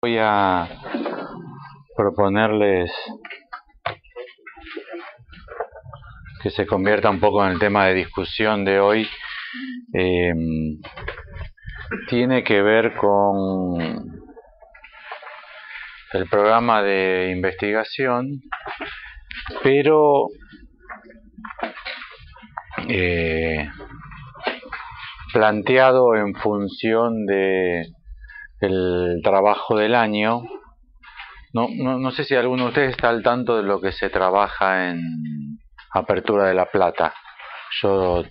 Voy a proponerles que se convierta un poco en el tema de discusión de hoy. Tiene que ver con el programa de investigación, pero planteado en función de el trabajo del año. No sé si alguno de ustedes está al tanto de lo que se trabaja en Apertura de La Plata. Yo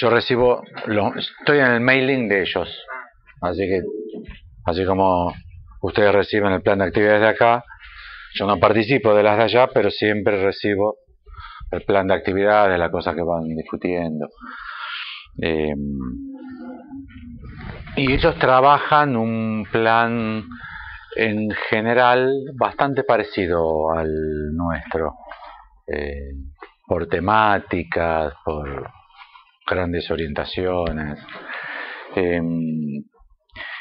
recibo, estoy en el mailing de ellos, así como ustedes reciben el plan de actividades de acá, yo no participo de las de allá, pero siempre recibo el plan de actividades, las cosas que van discutiendo. Y ellos trabajan un plan en general bastante parecido al nuestro, por temáticas, por grandes orientaciones.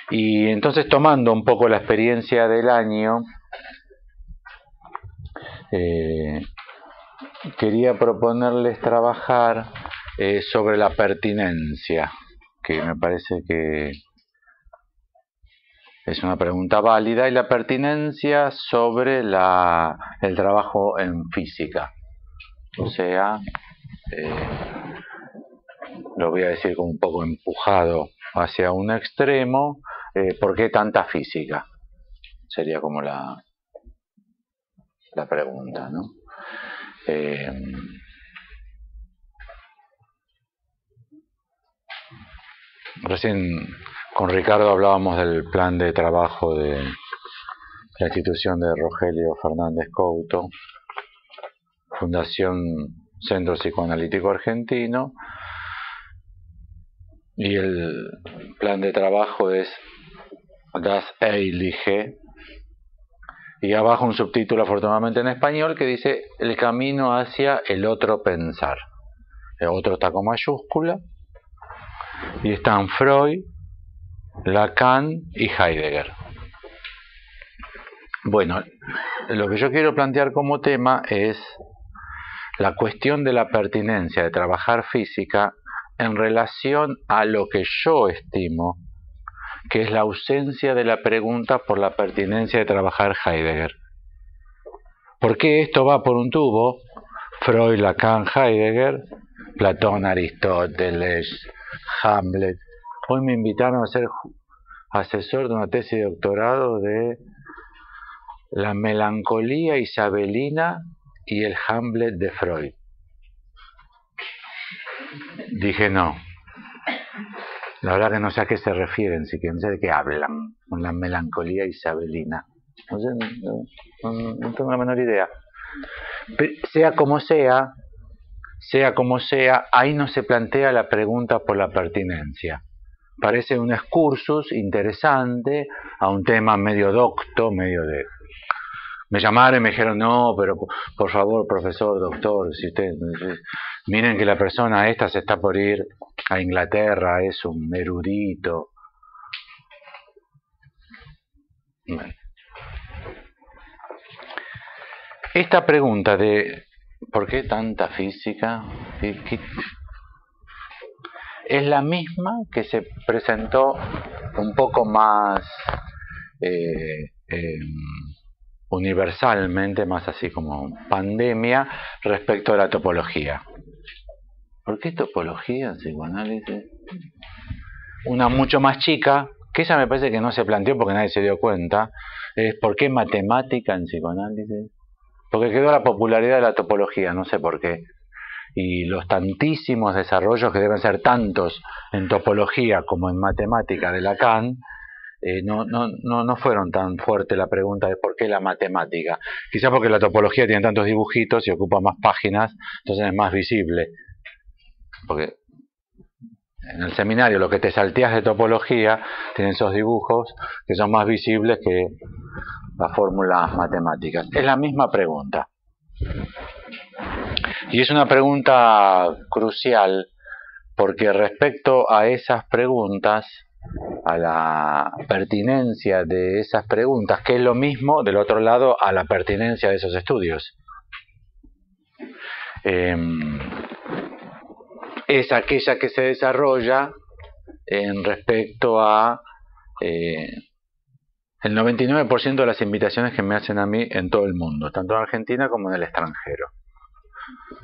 Y entonces, tomando un poco la experiencia del año, quería proponerles trabajar sobre la pertinencia, que me parece que es una pregunta válida, y la pertinencia sobre el trabajo en física. O sea, lo voy a decir como un poco empujado hacia un extremo, ¿por qué tanta física? Sería como la pregunta, ¿no? Recién con Ricardo hablábamos del plan de trabajo de la institución de Rogelio Fernández Couto, Fundación Centro Psicoanalítico Argentino, y el plan de trabajo es Das Eilige, y abajo un subtítulo afortunadamente en español que dice el camino hacia el otro pensar. El otro está con mayúscula y están Freud, Lacan y Heidegger. Bueno, lo que yo quiero plantear como tema es la cuestión de la pertinencia de trabajar física en relación a lo que yo estimo que es la ausencia de la pregunta por la pertinencia de trabajar Heidegger. ¿Por qué esto va por un tubo? Freud, Lacan, Heidegger, Platón, Aristóteles, Hamlet. Hoy me invitaron a ser asesor de una tesis de doctorado de la melancolía isabelina y el Hamlet de Freud. Dije no. La verdad que no sé a qué se refieren, no sé de qué hablan con la melancolía isabelina. No sé, no tengo la menor idea. Pero sea como sea, ahí no se plantea la pregunta por la pertinencia. Parece un excursus interesante a un tema medio docto, medio de... Me llamaron y me dijeron, no, pero por favor, profesor, doctor, si usted... Miren que la persona esta se está por ir a Inglaterra, es un erudito. Bueno. Esta pregunta de ¿por qué tanta física? Es la misma que se presentó un poco más universalmente, más así como pandemia, respecto a la topología. ¿Por qué topología en psicoanálisis? Una mucho más chica, que esa me parece que no se planteó porque nadie se dio cuenta, es ¿por qué matemática en psicoanálisis? Porque quedó la popularidad de la topología, no sé por qué. Y los tantísimos desarrollos que deben ser tantos en topología como en matemática de Lacan, no fueron tan fuerte la pregunta de por qué la matemática. Quizá porque la topología tiene tantos dibujitos y ocupa más páginas, entonces es más visible. Porque en el seminario lo que te salteas de topología tienen esos dibujos que son más visibles que las fórmulas matemáticas. Es la misma pregunta. Y es una pregunta crucial porque respecto a esas preguntas a la pertinencia de esas preguntas, que es lo mismo, del otro lado, a la pertinencia de esos estudios. Es aquella que se desarrolla en respecto a el 99% de las invitaciones que me hacen a mí en todo el mundo, tanto en Argentina como en el extranjero.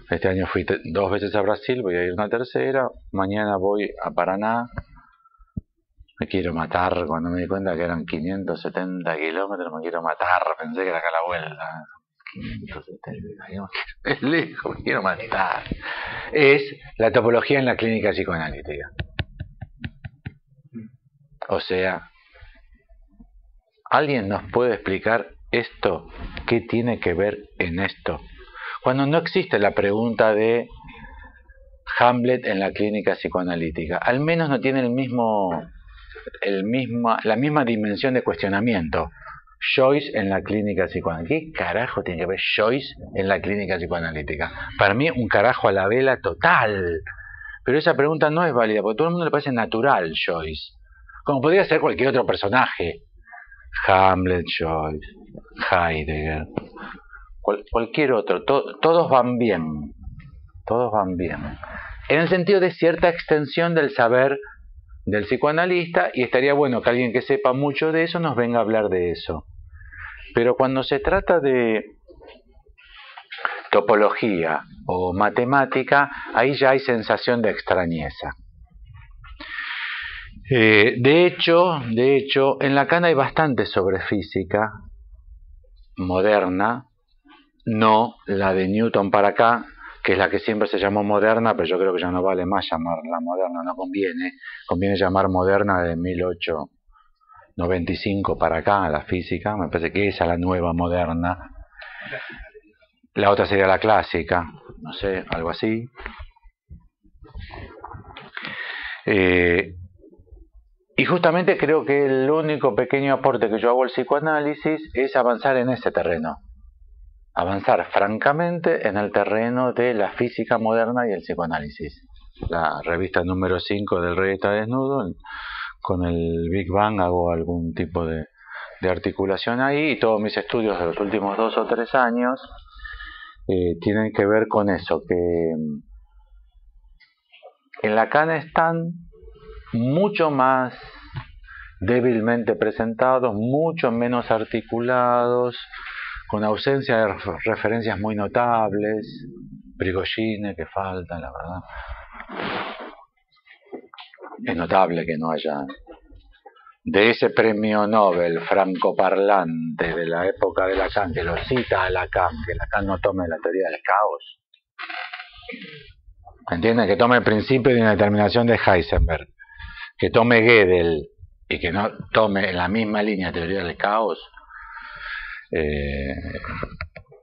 Este año fui 2 veces a Brasil, voy a ir una tercera, mañana voy a Paraná. Me quiero matar, cuando me di cuenta que eran 570 kilómetros, me quiero matar, pensé que era acá a la vuelta. 570, es lejos, me quiero matar. Es la topología en la clínica psicoanalítica. O sea, ¿alguien nos puede explicar esto? ¿Qué tiene que ver en esto? Cuando no existe la pregunta de Hamlet en la clínica psicoanalítica, al menos no tiene la misma dimensión de cuestionamiento. Joyce en la clínica psicoanalítica. ¿Qué carajo tiene que ver Joyce en la clínica psicoanalítica? Para mí un carajo a la vela total. Pero esa pregunta no es válida, porque a todo el mundo le parece natural Joyce. Como podría ser cualquier otro personaje. Hamlet, Joyce, Heidegger, cualquier otro. Todos van bien. Todos van bien. En el sentido de cierta extensión del saber del psicoanalista, y estaría bueno que alguien que sepa mucho de eso nos venga a hablar de eso. Pero cuando se trata de topología o matemática, ahí ya hay sensación de extrañeza. De hecho, en Lacan hay bastante sobre física moderna, no la de Newton para acá, que es la que siempre se llamó moderna, pero yo creo que ya no vale más llamarla moderna, no conviene llamar moderna de 1895 para acá, la física, me parece que esa es la nueva moderna. La otra sería la clásica, no sé, algo así. Y justamente creo que el único pequeño aporte que yo hago al psicoanálisis es avanzar en ese terreno. Avanzar francamente en el terreno de la física moderna y el psicoanálisis. La revista número 5 del Rey está desnudo, con el Big Bang hago algún tipo de articulación ahí, y todos mis estudios de los últimos 2 o 3 años tienen que ver con eso, que en Lacan están mucho más débilmente presentados, mucho menos articulados, con ausencia de referencias muy notables, Prigogine que falta, la verdad. Es notable que no haya, de ese premio Nobel francoparlante de la época de Lacan, que lo cita a Lacan, que Lacan no tome la teoría del caos. ¿Entienden? Que tome el principio de una determinación de Heisenberg, que tome Gödel y que no tome en la misma línea de teoría del caos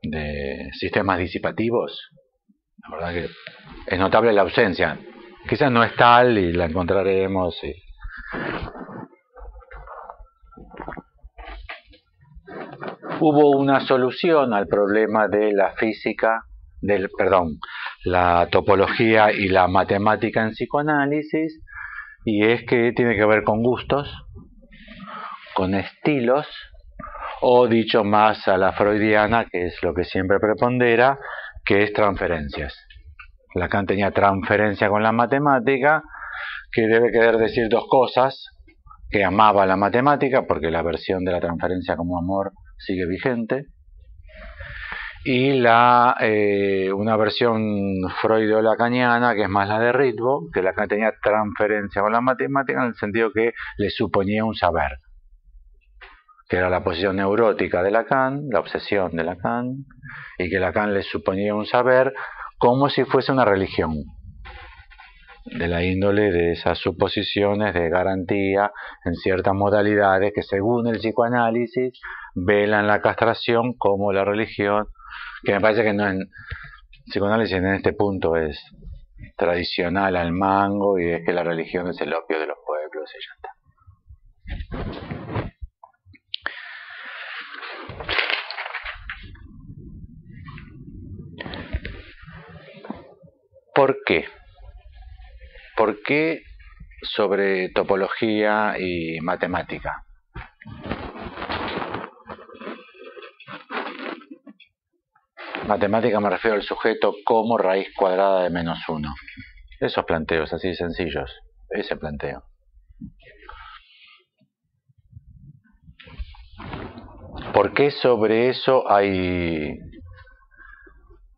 de sistemas disipativos. La verdad que es notable la ausencia. Quizás no es tal y la encontraremos. Hubo una solución al problema de la física, la topología y la matemática en psicoanálisis, y es que tiene que ver con gustos, con estilos, o dicho más a la freudiana, que es lo que siempre prepondera, que es transferencias. Lacan tenía transferencia con la matemática, que debe querer decir 2 cosas: que amaba la matemática, porque la versión de la transferencia como amor sigue vigente, y una versión freudo-lacaniana, que es más la de Ritvo, que Lacan tenía transferencia con la matemática en el sentido que le suponía un saber, que era la posición neurótica de Lacan, la obsesión de Lacan, y que Lacan le suponía un saber como si fuese una religión, de la índole de esas suposiciones de garantía en ciertas modalidades que, según el psicoanálisis, velan la castración como la religión, que me parece que no, en psicoanálisis en este punto es tradicional al mango, y es que la religión es el opio de los pueblos y ya está. ¿Por qué? ¿Por qué sobre topología y matemática. Matemática me refiero al sujeto como raíz cuadrada de -1. Esos planteos así sencillos, ese planteo. ¿Por qué sobre eso hay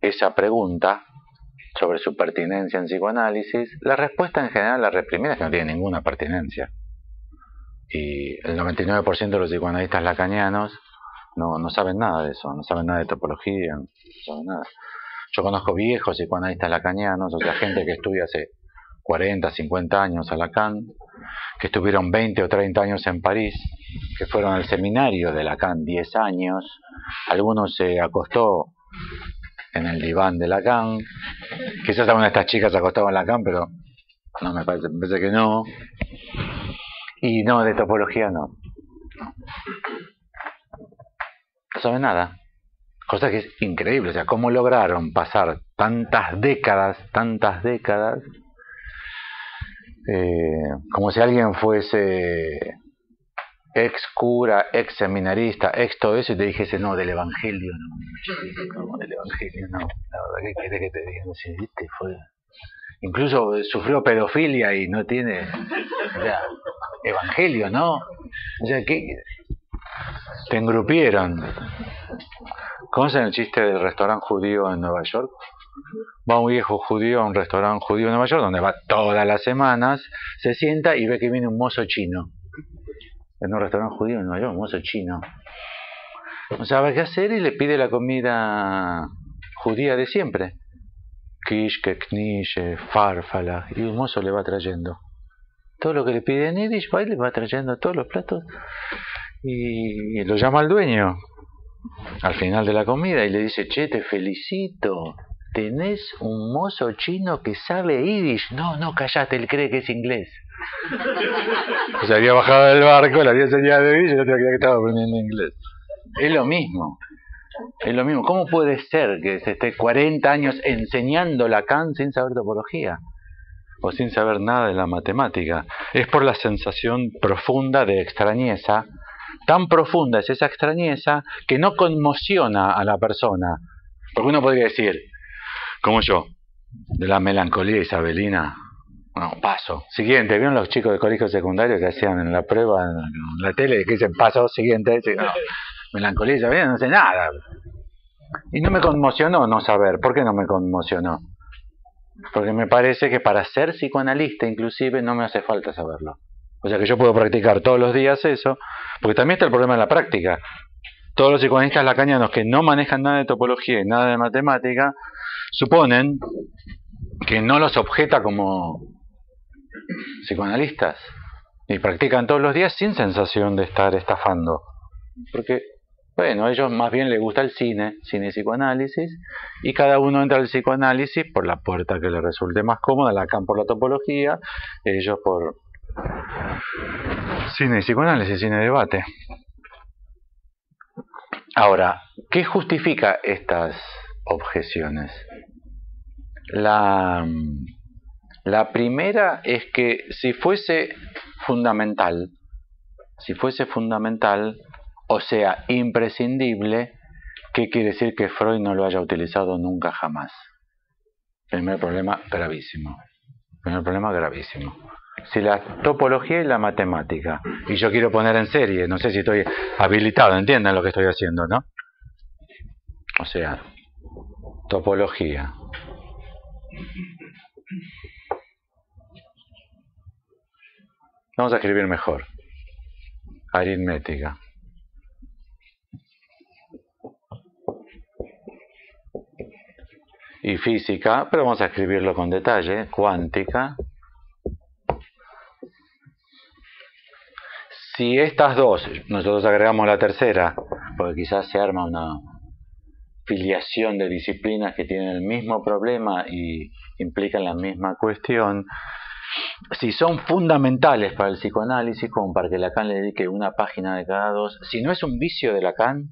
esa pregunta sobre su pertinencia en psicoanálisis? La respuesta en general, la primera, es que no tiene ninguna pertinencia. Y el 99% de los psicoanalistas lacanianos no saben nada de eso, no saben nada de topología, no saben nada. Yo conozco viejos psicoanalistas lacanianos, o sea, gente que estudia hace 40, 50 años a Lacan, que estuvieron 20 o 30 años en París, que fueron al seminario de Lacan 10 años, algunos se acostó en el diván de Lacan, quizás alguna de estas chicas se acostaba en Lacan, pero no me parece que no, y no, de topología no saben nada, cosa que es increíble, o sea, cómo lograron pasar tantas décadas, como si alguien fuese ex cura, ex seminarista, ex todo eso, y te dijese, no, del Evangelio no, del Evangelio no, la verdad que quiere que te diga, no sé, ¿viste? Fue... Incluso sufrió pedofilia y no tiene, o sea, Evangelio, ¿no? O sea, ¿qué? Te engrupieron. ¿Conocen el chiste del restaurante judío en Nueva York? Va un viejo judío a un restaurante judío en Nueva York, donde va todas las semanas, se sienta y ve que viene un mozo chino. En un restaurante judío en Nueva York, un mozo chino. No sabe qué hacer y le pide la comida judía de siempre. Kishke, knishe, farfala. Y un mozo le va trayendo todo lo que le pide en Yiddish, va y le va trayendo todos los platos. Y lo llama al dueño al final de la comida y le dice, che, te felicito, tenés un mozo chino que sabe Yiddish. No, callate, él cree que es inglés. O sea, había bajado del barco, le había enseñado Yiddish y el otro creía que estaba aprendiendo inglés. Es lo mismo. ¿Cómo puede ser que se esté 40 años enseñando Lacan sin saber topología? O sin saber nada de la matemática. Es por la sensación profunda de extrañeza. Tan profunda es esa extrañeza que no conmociona a la persona. Porque uno podría decir, como yo, de la melancolía isabelina, bueno, paso. Siguiente, ¿vieron los chicos de colegio secundario que hacían en la prueba en la tele, que dicen paso, siguiente? No, melancolía isabelina, no sé nada. Y no me conmocionó no saber. ¿Por qué no me conmocionó? Porque me parece que para ser psicoanalista inclusive no me hace falta saberlo. O sea que yo puedo practicar todos los días eso, porque también está el problema de la práctica. Todos los psicoanalistas lacanianos que no manejan nada de topología y nada de matemática, suponen que no los objeta como psicoanalistas. Y practican todos los días sin sensación de estar estafando. Porque, bueno, a ellos más bien les gusta el cine y psicoanálisis, y cada uno entra al psicoanálisis por la puerta que le resulte más cómoda, Lacan por la topología, ellos por cine y psicoanálisis, cine y debate. Ahora, ¿qué justifica estas objeciones? La primera es que si fuese fundamental, o sea, imprescindible, ¿qué quiere decir que Freud no lo haya utilizado nunca jamás? Primer problema gravísimo. Si la topología y la matemática, y yo quiero poner en serie, no sé si estoy habilitado, entiendan lo que estoy haciendo, ¿no? O sea, topología. Vamos a escribir mejor. Aritmética. Y física, pero vamos a escribirlo con detalle, cuántica. Si estas dos, nosotros agregamos la tercera, porque quizás se arma una filiación de disciplinas que tienen el mismo problema y implican la misma cuestión, si son fundamentales para el psicoanálisis, como para que Lacan le dedique una página de cada dos, si no es un vicio de Lacan,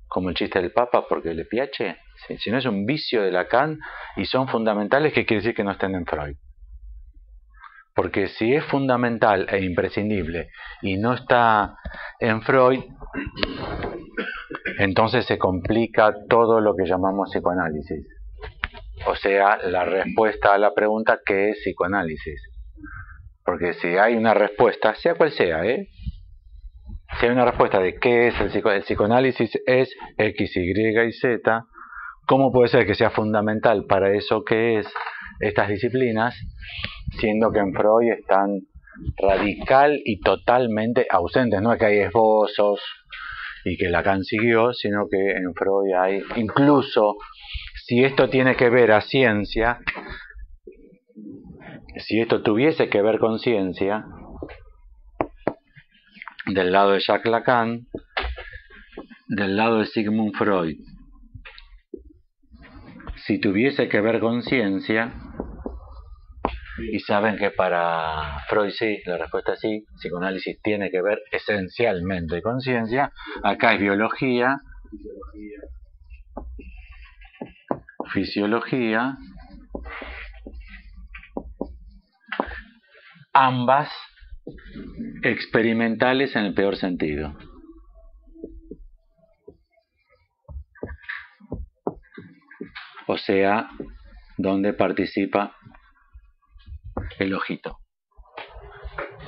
como el chiste del Papa porque le piace, si no es un vicio de Lacan y son fundamentales, ¿qué quiere decir que no estén en Freud? Porque si es fundamental e imprescindible y no está en Freud, entonces se complica todo lo que llamamos psicoanálisis. O sea, la respuesta a la pregunta ¿qué es psicoanálisis? Porque si hay una respuesta, sea cual sea, si hay una respuesta de qué es el psicoanálisis es X, Y y Z, ¿cómo puede ser que sea fundamental para eso que es estas disciplinas, siendo que en Freud están radical y totalmente ausentes? No es que hay esbozos y que Lacan siguió, sino que en Freud hay, incluso si esto tiene que ver a ciencia, si esto tuviese que ver con ciencia, del lado de Jacques Lacan, del lado de Sigmund Freud, si tuviese que ver con ciencia, y saben que para Freud sí, la respuesta es sí, psicoanálisis tiene que ver esencialmente con ciencia, acá es biología, fisiología, ambas experimentales en el peor sentido. O sea, donde participa el ojito,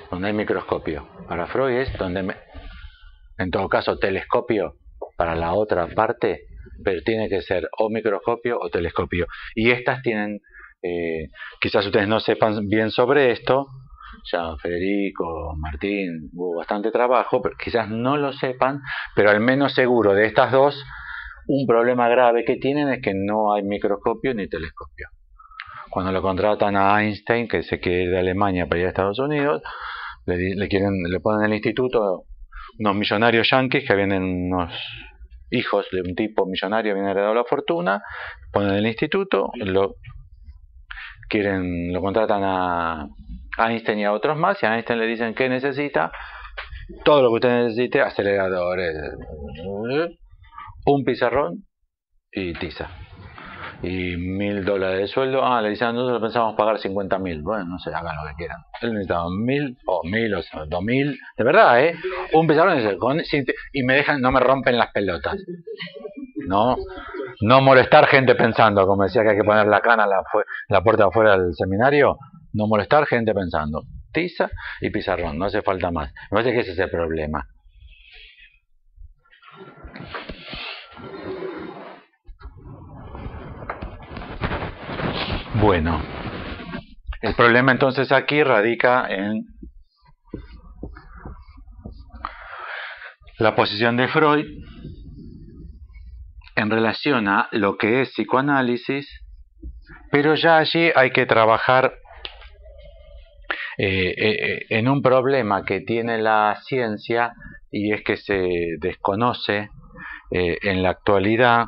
donde hay microscopio. Para Freud es donde, en todo caso, telescopio para la otra parte, pero tiene que ser o microscopio o telescopio. Y estas tienen, quizás ustedes no sepan bien sobre esto, ya Federico, Martín, hubo bastante trabajo, pero quizás no lo sepan, pero al menos seguro de estas dos, un problema grave que tienen es que no hay microscopio ni telescopio. Cuando lo contratan a Einstein, que se quiere ir de Alemania para ir a Estados Unidos, le ponen en el instituto unos millonarios yanquis que vienen, unos hijos de un tipo millonario, vienen heredado la fortuna, ponen en el instituto, lo contratan a Einstein y a otros más, y a Einstein le dicen que necesita, todo lo que usted necesite, aceleradores, un pizarrón y tiza. Y $1.000 de sueldo. Le dicen, nosotros pensábamos pagar 50.000. Bueno, no sé, hagan lo que quieran. Él necesitaba 1.000 o 1.000 o 2.000. De verdad, un pizarrón y me dejan, no me rompen las pelotas. No molestar gente pensando, como decía que hay que poner la cana la puerta de afuera del seminario. No molestar gente pensando. Tiza y pizarrón, no hace falta más. Me parece que ese es el problema. Bueno, el problema entonces aquí radica en la posición de Freud en relación a lo que es psicoanálisis, pero ya allí hay que trabajar en un problema que tiene la ciencia, y es que se desconoce en la actualidad,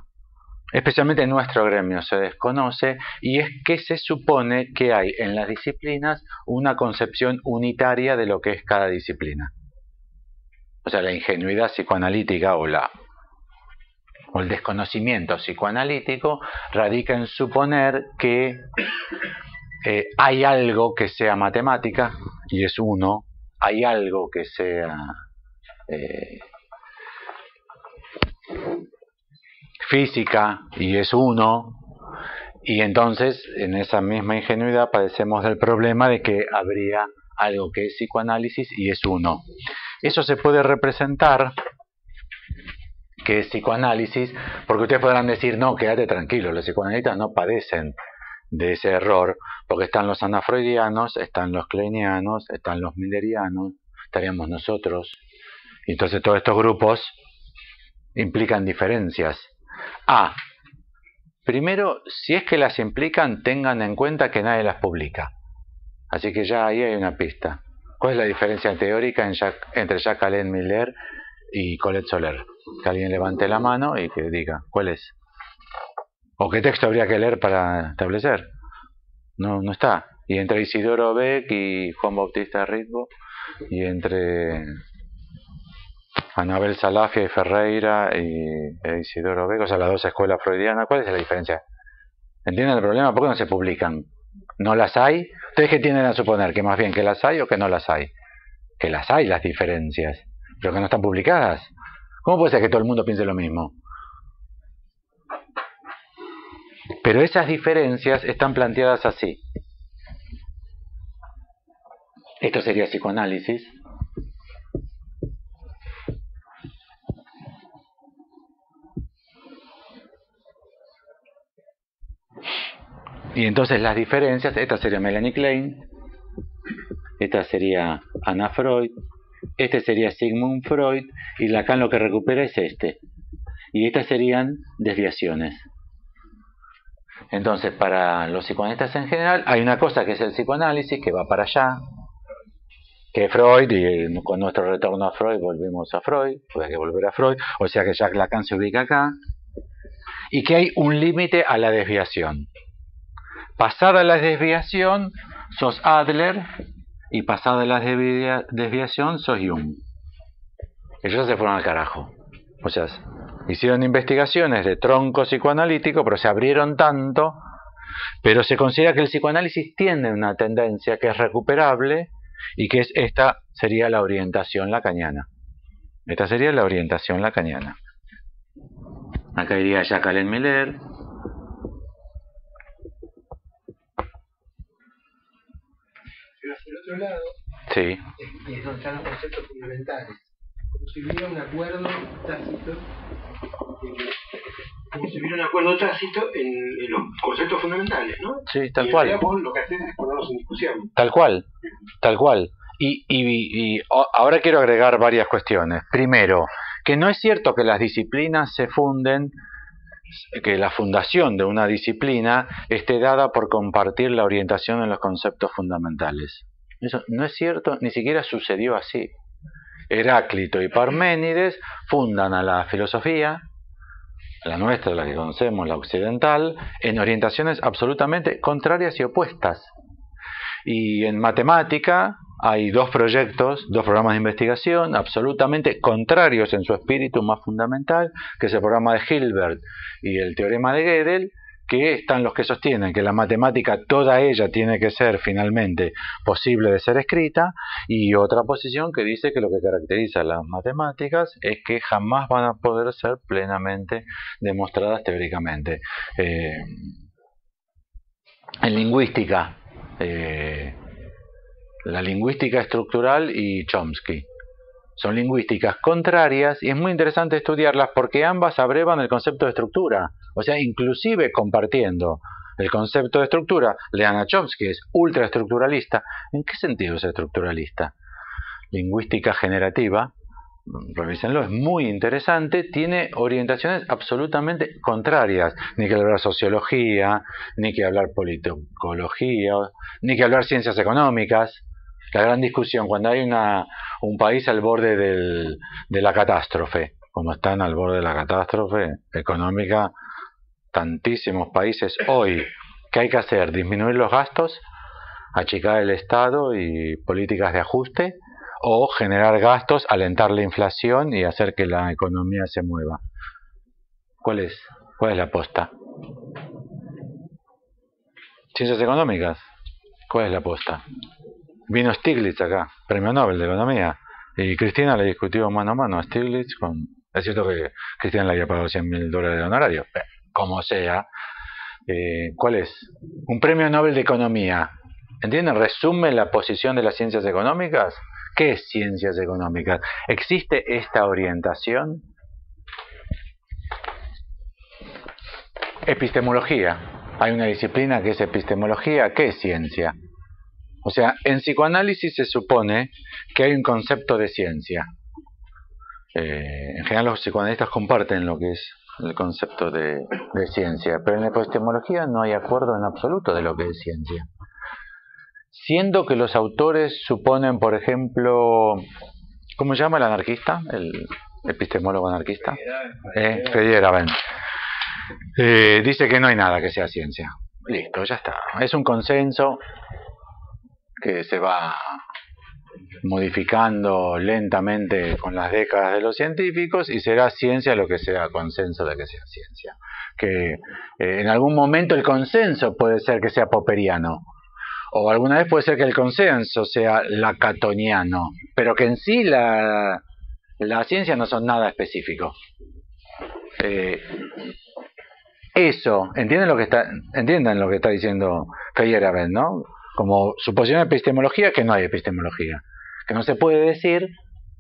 especialmente en nuestro gremio se desconoce, y es que se supone que hay en las disciplinas una concepción unitaria de lo que es cada disciplina. O sea, la ingenuidad psicoanalítica o el desconocimiento psicoanalítico radica en suponer que hay algo que sea matemática, y es uno, hay algo que sea física, y es uno, y entonces en esa misma ingenuidad padecemos del problema de que habría algo que es psicoanálisis y es uno. Eso se puede representar que es psicoanálisis, porque ustedes podrán decir, no, quédate tranquilo, los psicoanalistas no padecen de ese error, porque están los anafreudianos, están los kleinianos, están los millerianos, estaríamos nosotros, y entonces todos estos grupos implican diferencias. Primero, si es que las implican, tengan en cuenta que nadie las publica. Así que ya ahí hay una pista. ¿Cuál es la diferencia teórica entre Jacques-Alain Miller y Colette Soler? Que alguien levante la mano y que diga, ¿cuál es? ¿O qué texto habría que leer para establecer? No está. Y entre Isidoro Beck y Juan Bautista Ritbo, y entre Anabel Salafia y Ferreira y Isidoro Beck, o sea, las dos escuelas freudianas, ¿cuál es la diferencia? ¿Entienden el problema? ¿Por qué no se publican? ¿No las hay? ¿Ustedes qué tienden a suponer? ¿Que más bien que las hay o que no las hay? Que las hay, las diferencias, pero que no están publicadas. ¿Cómo puede ser que todo el mundo piense lo mismo? Pero esas diferencias están planteadas así. Esto sería psicoanálisis. Y entonces las diferencias, esta sería Melanie Klein, esta sería Anna Freud, este sería Sigmund Freud, y Lacan lo que recupera es este. Y estas serían desviaciones. Entonces, para los psicoanalistas en general, hay una cosa que es el psicoanálisis, que va para allá, que Freud, y con nuestro retorno a Freud volvemos a Freud, pues hay que volver a Freud, o sea que Jacques Lacan se ubica acá, y que hay un límite a la desviación. Pasada la desviación, sos Adler, y pasada la desviación, sos Jung. Ellos se fueron al carajo. O sea, hicieron investigaciones de tronco psicoanalítico, pero se abrieron tanto, pero se considera que el psicoanálisis tiene una tendencia que es recuperable, y que esta sería la orientación lacaniana. Esta sería la orientación lacaniana. Acá iría Jacques Miller. Pero por otro lado, sí, es donde están los conceptos fundamentales. Como si hubiera un acuerdo tácito, en los conceptos fundamentales, ¿no? Sí, tal cual. Vos lo que haces es ponerlos en discusión. Tal cual, tal cual. Y ahora quiero agregar varias cuestiones. Primero, que no es cierto que las disciplinas se funden, que la fundación de una disciplina esté dada por compartir la orientación en los conceptos fundamentales. Eso no es cierto, ni siquiera sucedió así. Heráclito y Parménides fundan a la filosofía, la nuestra, la que conocemos, la occidental, en orientaciones absolutamente contrarias y opuestas. Y en matemática hay dos proyectos, dos programas de investigación absolutamente contrarios en su espíritu más fundamental, que es el programa de Hilbert y el teorema de Gödel, que están los que sostienen que la matemática toda ella tiene que ser finalmente posible de ser escrita, y otra posición que dice que lo que caracteriza a las matemáticas es que jamás van a poder ser plenamente demostradas teóricamente. En lingüística, la lingüística estructural y Chomsky son lingüísticas contrarias, y es muy interesante estudiarlas porque ambas abrevan el concepto de estructura, o sea, inclusive compartiendo el concepto de estructura. Lean a Chomsky, es ultraestructuralista. ¿En qué sentido es estructuralista? Lingüística generativa, revísenlo, es muy interesante, tiene orientaciones absolutamente contrarias. Ni que hablar sociología, ni que hablar politicología, ni que hablar ciencias económicas. La gran discusión cuando hay un país al borde de la catástrofe, como están al borde de la catástrofe económica tantísimos países hoy, ¿qué hay que hacer? ¿Disminuir los gastos? ¿Achicar el Estado y políticas de ajuste? ¿O generar gastos, alentar la inflación y hacer que la economía se mueva? ¿Cuál es la aposta? ¿Ciencias económicas? ¿Cuál es la aposta? Vino Stiglitz acá, premio Nobel de Economía, y Cristina le discutió mano a mano a Stiglitz. Es cierto que Cristina le había pagado $100.000 de honorario, como sea. ¿Cuál es? Un premio Nobel de Economía. ¿Entienden? Resume la posición de las ciencias económicas. ¿Qué es ciencias económicas? ¿Existe esta orientación? Epistemología. Hay una disciplina que es epistemología. ¿Qué es ciencia? O sea, en psicoanálisis se supone que hay un concepto de ciencia. En general los psicoanalistas comparten lo que es el concepto de ciencia, pero en la epistemología no hay acuerdo en absoluto de lo que es ciencia. Siendo que los autores suponen, por ejemplo, ¿cómo se llama el anarquista? El epistemólogo anarquista. Feyerabend. Dice que no hay nada que sea ciencia. Listo, ya está. Es un consenso que se va modificando lentamente con las décadas de los científicos, y será ciencia lo que sea consenso de que sea ciencia. Que en algún momento el consenso puede ser que sea popperiano, O alguna vez puede ser que el consenso sea lacaniano, pero que en sí la ciencia no son nada específico. Eso, entiendan lo que está diciendo Feyerabend, ¿no? Como su posición de epistemología, que no hay epistemología, que no se puede decir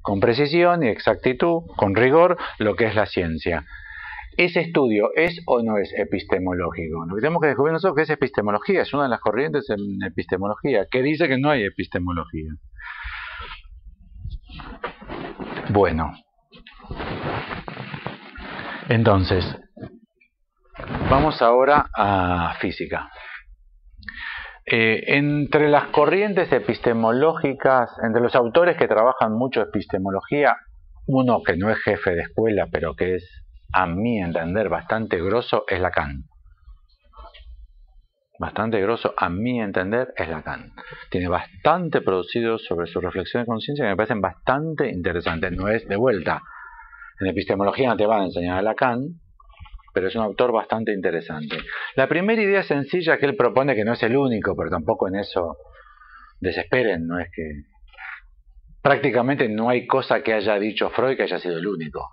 con precisión y exactitud, con rigor, lo que es la ciencia. ¿Ese estudio es o no es epistemológico? Lo que tenemos que descubrir nosotros es epistemología, es una de las corrientes en epistemología, que dice que no hay epistemología. Bueno, entonces, vamos ahora a física. Entre las corrientes epistemológicas, entre los autores que trabajan mucho epistemología, uno que no es jefe de escuela, pero que es, a mi entender, bastante grosso, es Lacan. Bastante grosso, a mi entender, es Lacan. Tiene bastante producido sobre su reflexión de conciencia que me parecen bastante interesantes. No es de vuelta. En epistemología no te van a enseñar a Lacan, pero es un autor bastante interesante. La primera idea sencilla que él propone, que no es el único, pero tampoco en eso desesperen, no es que... Prácticamente no hay cosa que haya dicho Freud que haya sido el único.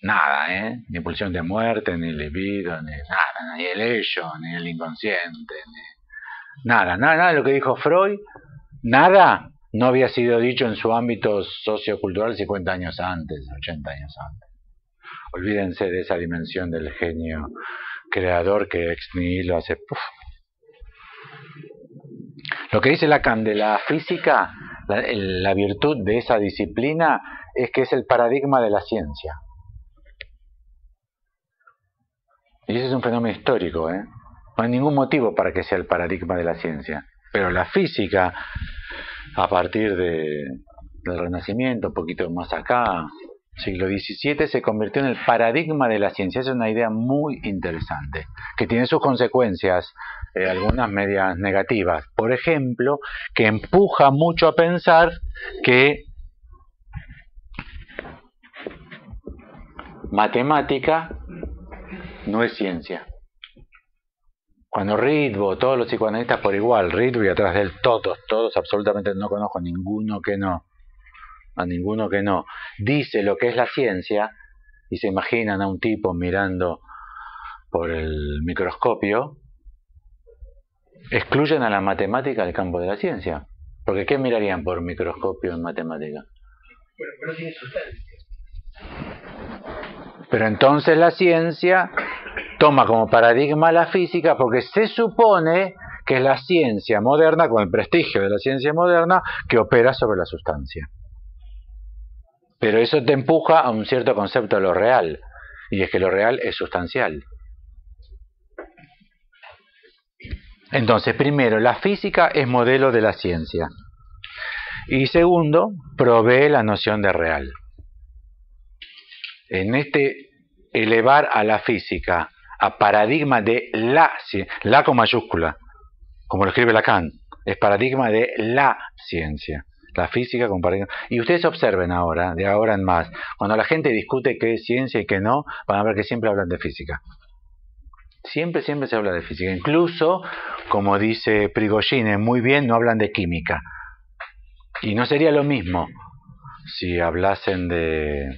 Nada, ni pulsión de muerte, ni libido, ni nada, ni el ello, ni el inconsciente, nada de lo que dijo Freud, nada no había sido dicho en su ámbito sociocultural 50 años antes, 80 años antes. Olvídense de esa dimensión del genio creador que ex nihilo hace... ¡puf! Lo que dice Lacan de la física, la virtud de esa disciplina es que es el paradigma de la ciencia. Y ese es un fenómeno histórico, No hay ningún motivo para que sea el paradigma de la ciencia. Pero la física, a partir del Renacimiento, un poquito más acá, siglo XVII, se convirtió en el paradigma de la ciencia. Es una idea muy interesante, que tiene sus consecuencias, algunas medias negativas. Por ejemplo, que empuja mucho a pensar que matemática no es ciencia. Cuando Ritvo, todos los psicoanalistas por igual, Ritvo y atrás de él todos, absolutamente no conozco a ninguno que no, dice lo que es la ciencia, y se imaginan a un tipo mirando por el microscopio, excluyen a la matemática del campo de la ciencia. Porque ¿qué mirarían por microscopio en matemática? Bueno, pero no tiene sustancia. Pero entonces la ciencia toma como paradigma la física, porque se supone que es la ciencia moderna, con el prestigio de la ciencia moderna, que opera sobre la sustancia. Pero eso te empuja a un cierto concepto de lo real, y es que lo real es sustancial. Entonces, primero, la física es modelo de la ciencia. Y segundo, provee la noción de real. En este elevar a la física a paradigma de la con mayúscula, como lo escribe Lacan, es paradigma de la ciencia. La física con paradigma. Y ustedes observen ahora, de ahora en más, cuando la gente discute qué es ciencia y qué no, van a ver que siempre hablan de física. Siempre se habla de física. Incluso, como dice Prigogine muy bien, no hablan de química. Y no sería lo mismo si hablasen de,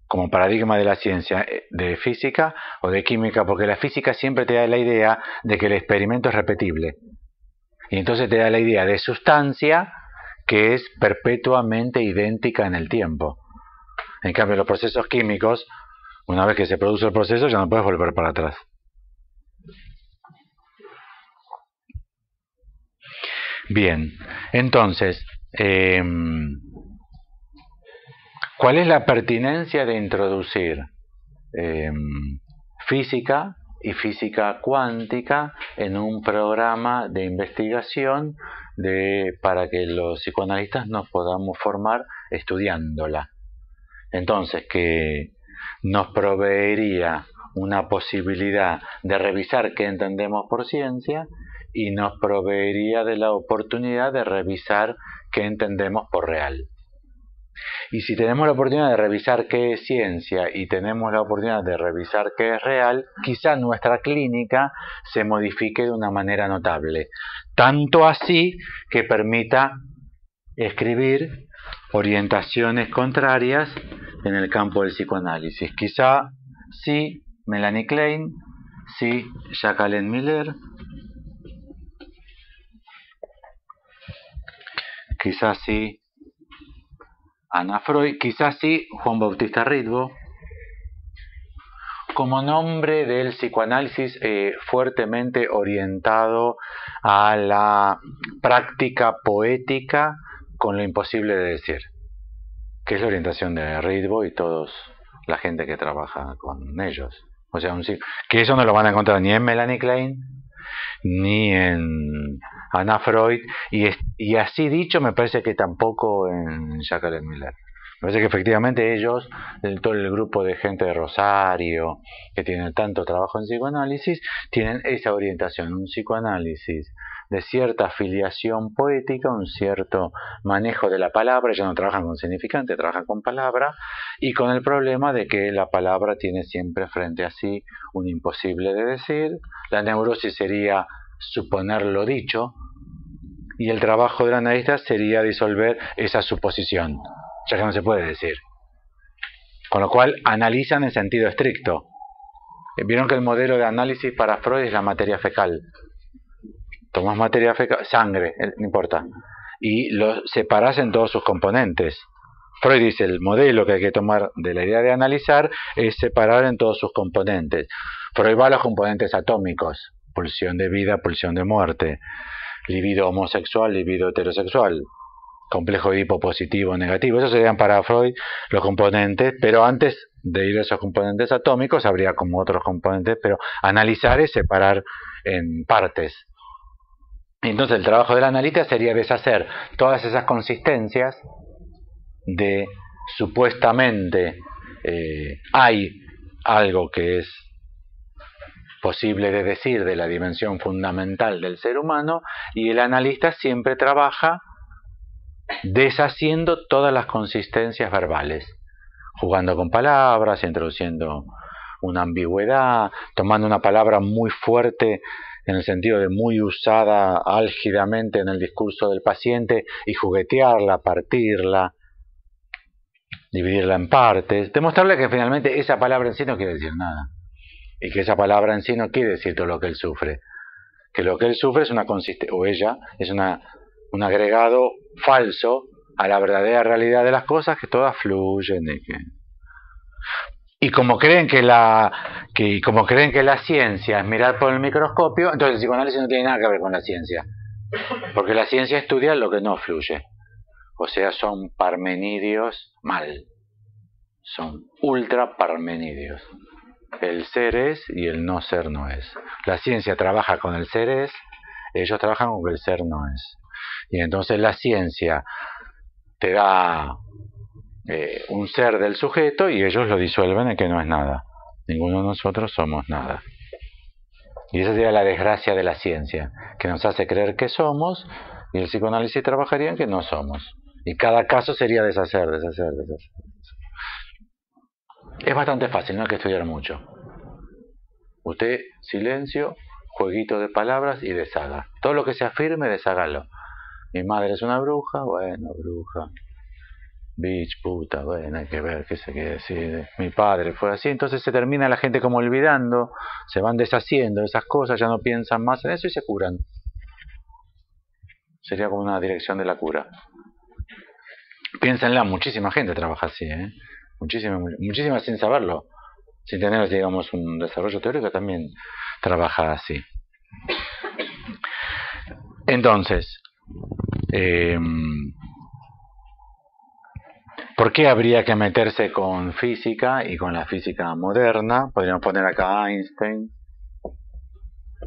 como paradigma de la ciencia, de física o de química, porque la física siempre te da la idea de que el experimento es repetible. Y entonces te da la idea de sustancia que es perpetuamente idéntica en el tiempo. En cambio, los procesos químicos, una vez que se produce el proceso, ya no puedes volver para atrás. Bien, entonces, ¿cuál es la pertinencia de introducir física y física cuántica en un programa de investigación para que los psicoanalistas nos podamos formar estudiándola? Entonces, que nos proveería una posibilidad de revisar qué entendemos por ciencia y nos proveería de la oportunidad de revisar qué entendemos por real. Y si tenemos la oportunidad de revisar qué es ciencia y tenemos la oportunidad de revisar qué es real, quizá nuestra clínica se modifique de una manera notable. Tanto así que permita escribir orientaciones contrarias en el campo del psicoanálisis. Quizá sí Melanie Klein, sí Jacqueline Miller, quizás sí Ana Freud, quizás sí Juan Bautista Ritvo, como nombre del psicoanálisis fuertemente orientado a la práctica poética con lo imposible de decir, que es la orientación de Ritvo y toda la gente que trabaja con ellos. O sea, que eso no lo van a encontrar ni en Melanie Klein ni en Ana Freud, y así dicho me parece que tampoco en Jacqueline Miller. Me parece que efectivamente ellos, todo el grupo de gente de Rosario que tienen tanto trabajo en psicoanálisis, tienen esa orientación, un psicoanálisis de cierta afiliación poética, un cierto manejo de la palabra. Ellos no trabajan con significante, trabajan con palabra, y con el problema de que la palabra tiene siempre frente a sí un imposible de decir. La neurosis sería suponer lo dicho, y el trabajo del analista sería disolver esa suposición, ya que no se puede decir. Con lo cual analizan en sentido estricto. Vieron que el modelo de análisis para Freud es la materia fecal. Tomás materia fecal, sangre, no importa, y lo separás en todos sus componentes. Freud dice el modelo que hay que tomar de la idea de analizar es separar en todos sus componentes. Freud va a los componentes atómicos: pulsión de vida, pulsión de muerte, libido homosexual, libido heterosexual, complejo edipo positivo, negativo. Esos serían para Freud los componentes, pero antes de ir a esos componentes atómicos habría como otros componentes, pero analizar es separar en partes. Entonces el trabajo del analista sería deshacer todas esas consistencias de supuestamente hay algo que es posible de decir de la dimensión fundamental del ser humano, y el analista siempre trabaja deshaciendo todas las consistencias verbales, jugando con palabras, introduciendo una ambigüedad, tomando una palabra muy fuerte en el sentido de muy usada álgidamente en el discurso del paciente y juguetearla, partirla, dividirla en partes, demostrarle que finalmente esa palabra en sí no quiere decir nada, y que esa palabra en sí no quiere decir todo lo que él sufre, que lo que él sufre es una consistencia, o ella es un agregado falso a la verdadera realidad de las cosas, que todas fluyen y como creen que la ciencia es mirar por el microscopio, entonces el psicoanálisis no tiene nada que ver con la ciencia, porque la ciencia estudia lo que no fluye. O sea, son parmenidios mal, son ultra parmenidios. El ser es y el no ser no es. La ciencia trabaja con el ser es, ellos trabajan con que el ser no es. Y entonces la ciencia te da un ser del sujeto y ellos lo disuelven en que no es nada. Ninguno de nosotros somos nada. Y esa sería la desgracia de la ciencia, que nos hace creer que somos, y el psicoanálisis trabajaría en que no somos. Y cada caso sería deshacer. Es bastante fácil, no hay que estudiar mucho. Usted, silencio, jueguito de palabras y deshaga. Todo lo que se afirme, deshágalo. Mi madre es una bruja, bueno, bruja. Bitch, puta, bueno, hay que ver qué se quiere decir. Mi padre fue así. Entonces se termina la gente como olvidando, se van deshaciendo de esas cosas, ya no piensan más en eso y se curan. Sería como una dirección de la cura. Piénsenla, muchísima gente trabaja así, muchísima sin saberlo, sin tener, digamos, un desarrollo teórico, también trabaja así. Entonces, ¿por qué habría que meterse con física y con la física moderna? Podríamos poner acá a Einstein,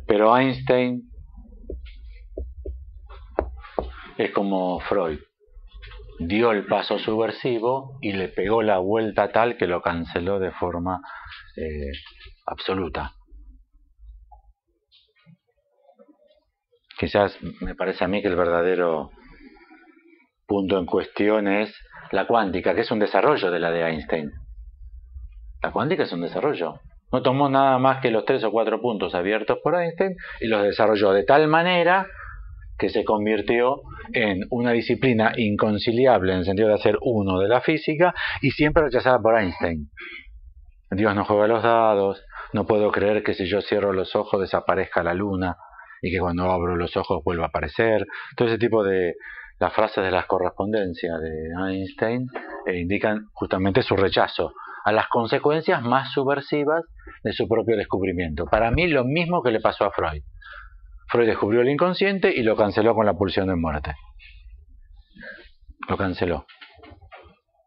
pero Einstein es como Freud. Dio el paso subversivo y le pegó la vuelta tal que lo canceló de forma absoluta. Quizás me parece a mí que el verdadero punto en cuestión es la cuántica, que es un desarrollo de la de Einstein. La cuántica es un desarrollo. No tomó nada más que los 3 o 4 puntos abiertos por Einstein y los desarrolló de tal manera que se convirtió en una disciplina inconciliable en el sentido de hacer uno de la física y siempre rechazada por Einstein. Dios no juega los dados, no puedo creer que si yo cierro los ojos desaparezca la luna y que cuando abro los ojos vuelva a aparecer. Todo ese tipo de las frases de las correspondencias de Einstein indican justamente su rechazo a las consecuencias más subversivas de su propio descubrimiento. Para mí lo mismo que le pasó a Freud. Freud descubrió el inconsciente y lo canceló con la pulsión de muerte. Lo canceló.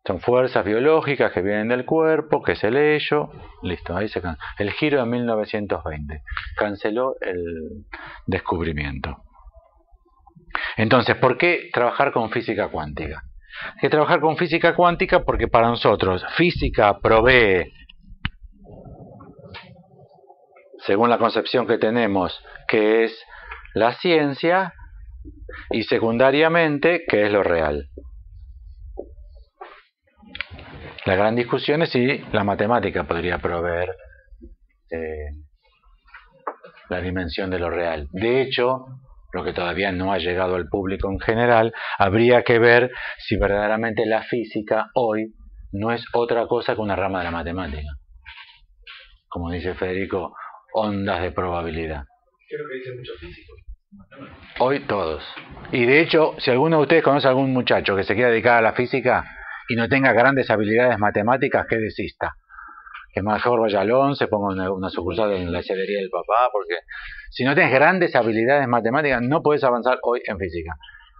Son fuerzas biológicas que vienen del cuerpo, que es el ello. Listo, ahí se canceló. El giro de 1920. Canceló el descubrimiento. Entonces, ¿por qué trabajar con física cuántica? Hay que trabajar con física cuántica porque para nosotros física provee, según la concepción que tenemos, que es la ciencia, y secundariamente, que es lo real. La gran discusión es si la matemática podría proveer la dimensión de lo real. De hecho, lo que todavía no ha llegado al público en general, habría que ver si verdaderamente la física hoy no es otra cosa que una rama de la matemática. Como dice Federico, ondas de probabilidad. ¿Qué es lo que dicen muchos físicos? Hoy todos. Y de hecho, si alguno de ustedes conoce a algún muchacho que se quiera dedicar a la física y no tenga grandes habilidades matemáticas, que desista. Que mejor vaya al 11, ponga una sucursal en la heladería del papá, porque si no tienes grandes habilidades matemáticas no puedes avanzar hoy en física,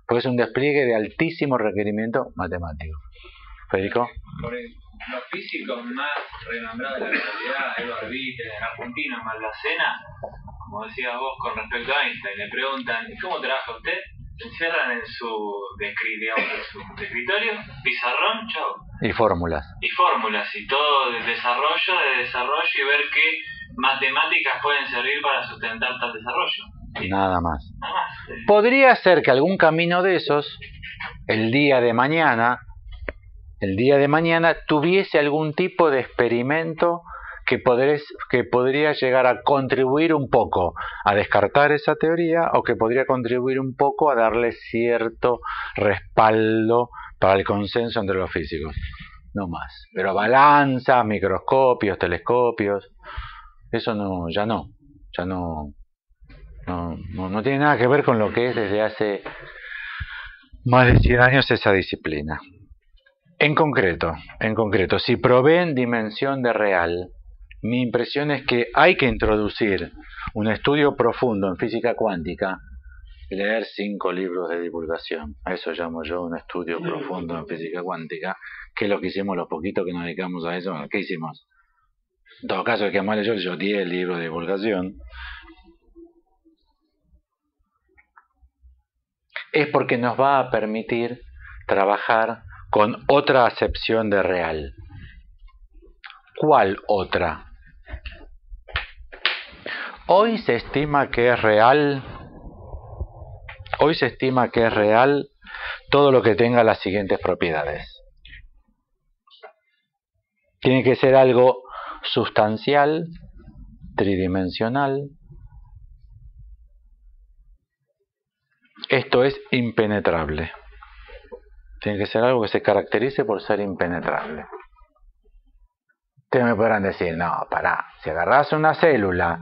porque es un despliegue de altísimo requerimiento matemático. Federico. Por los físicos más renombrados de la actualidad, Edward Witten en Argentina, Maldacena, como decías vos con respecto a Einstein, le preguntan ¿cómo trabaja usted? Se encierran en su escritorio, pizarrón, chao. Y fórmulas. Y fórmulas, y todo de desarrollo y ver qué matemáticas pueden servir para sustentar tal desarrollo. ¿Sí? Nada más. Nada más. Podría ser que algún camino de esos, el día de mañana, tuviese algún tipo de experimento que podría llegar a contribuir un poco a descartar esa teoría o que podría contribuir un poco a darle cierto respaldo para el consenso entre los físicos. No más. Pero balanzas, microscopios, telescopios, eso ya no tiene nada que ver con lo que es desde hace más de 100 años esa disciplina. En concreto, si proveen dimensión de real, mi impresión es que hay que introducir un estudio profundo en física cuántica, leer 5 libros de divulgación. A eso llamo yo un estudio profundo en física cuántica, que es lo que hicimos los poquitos que nos dedicamos a eso. ¿Qué hicimos? En todo caso, el que más leyó 10 libros de divulgación. Es porque nos va a permitir trabajar con otra acepción de real. ¿Cuál otra? Hoy se estima que es real todo lo que tenga las siguientes propiedades. Tiene que ser algo sustancial, tridimensional. Esto es impenetrable. Tiene que ser algo que se caracterice por ser impenetrable. Ustedes me podrán decir, no, pará, si agarrás una célula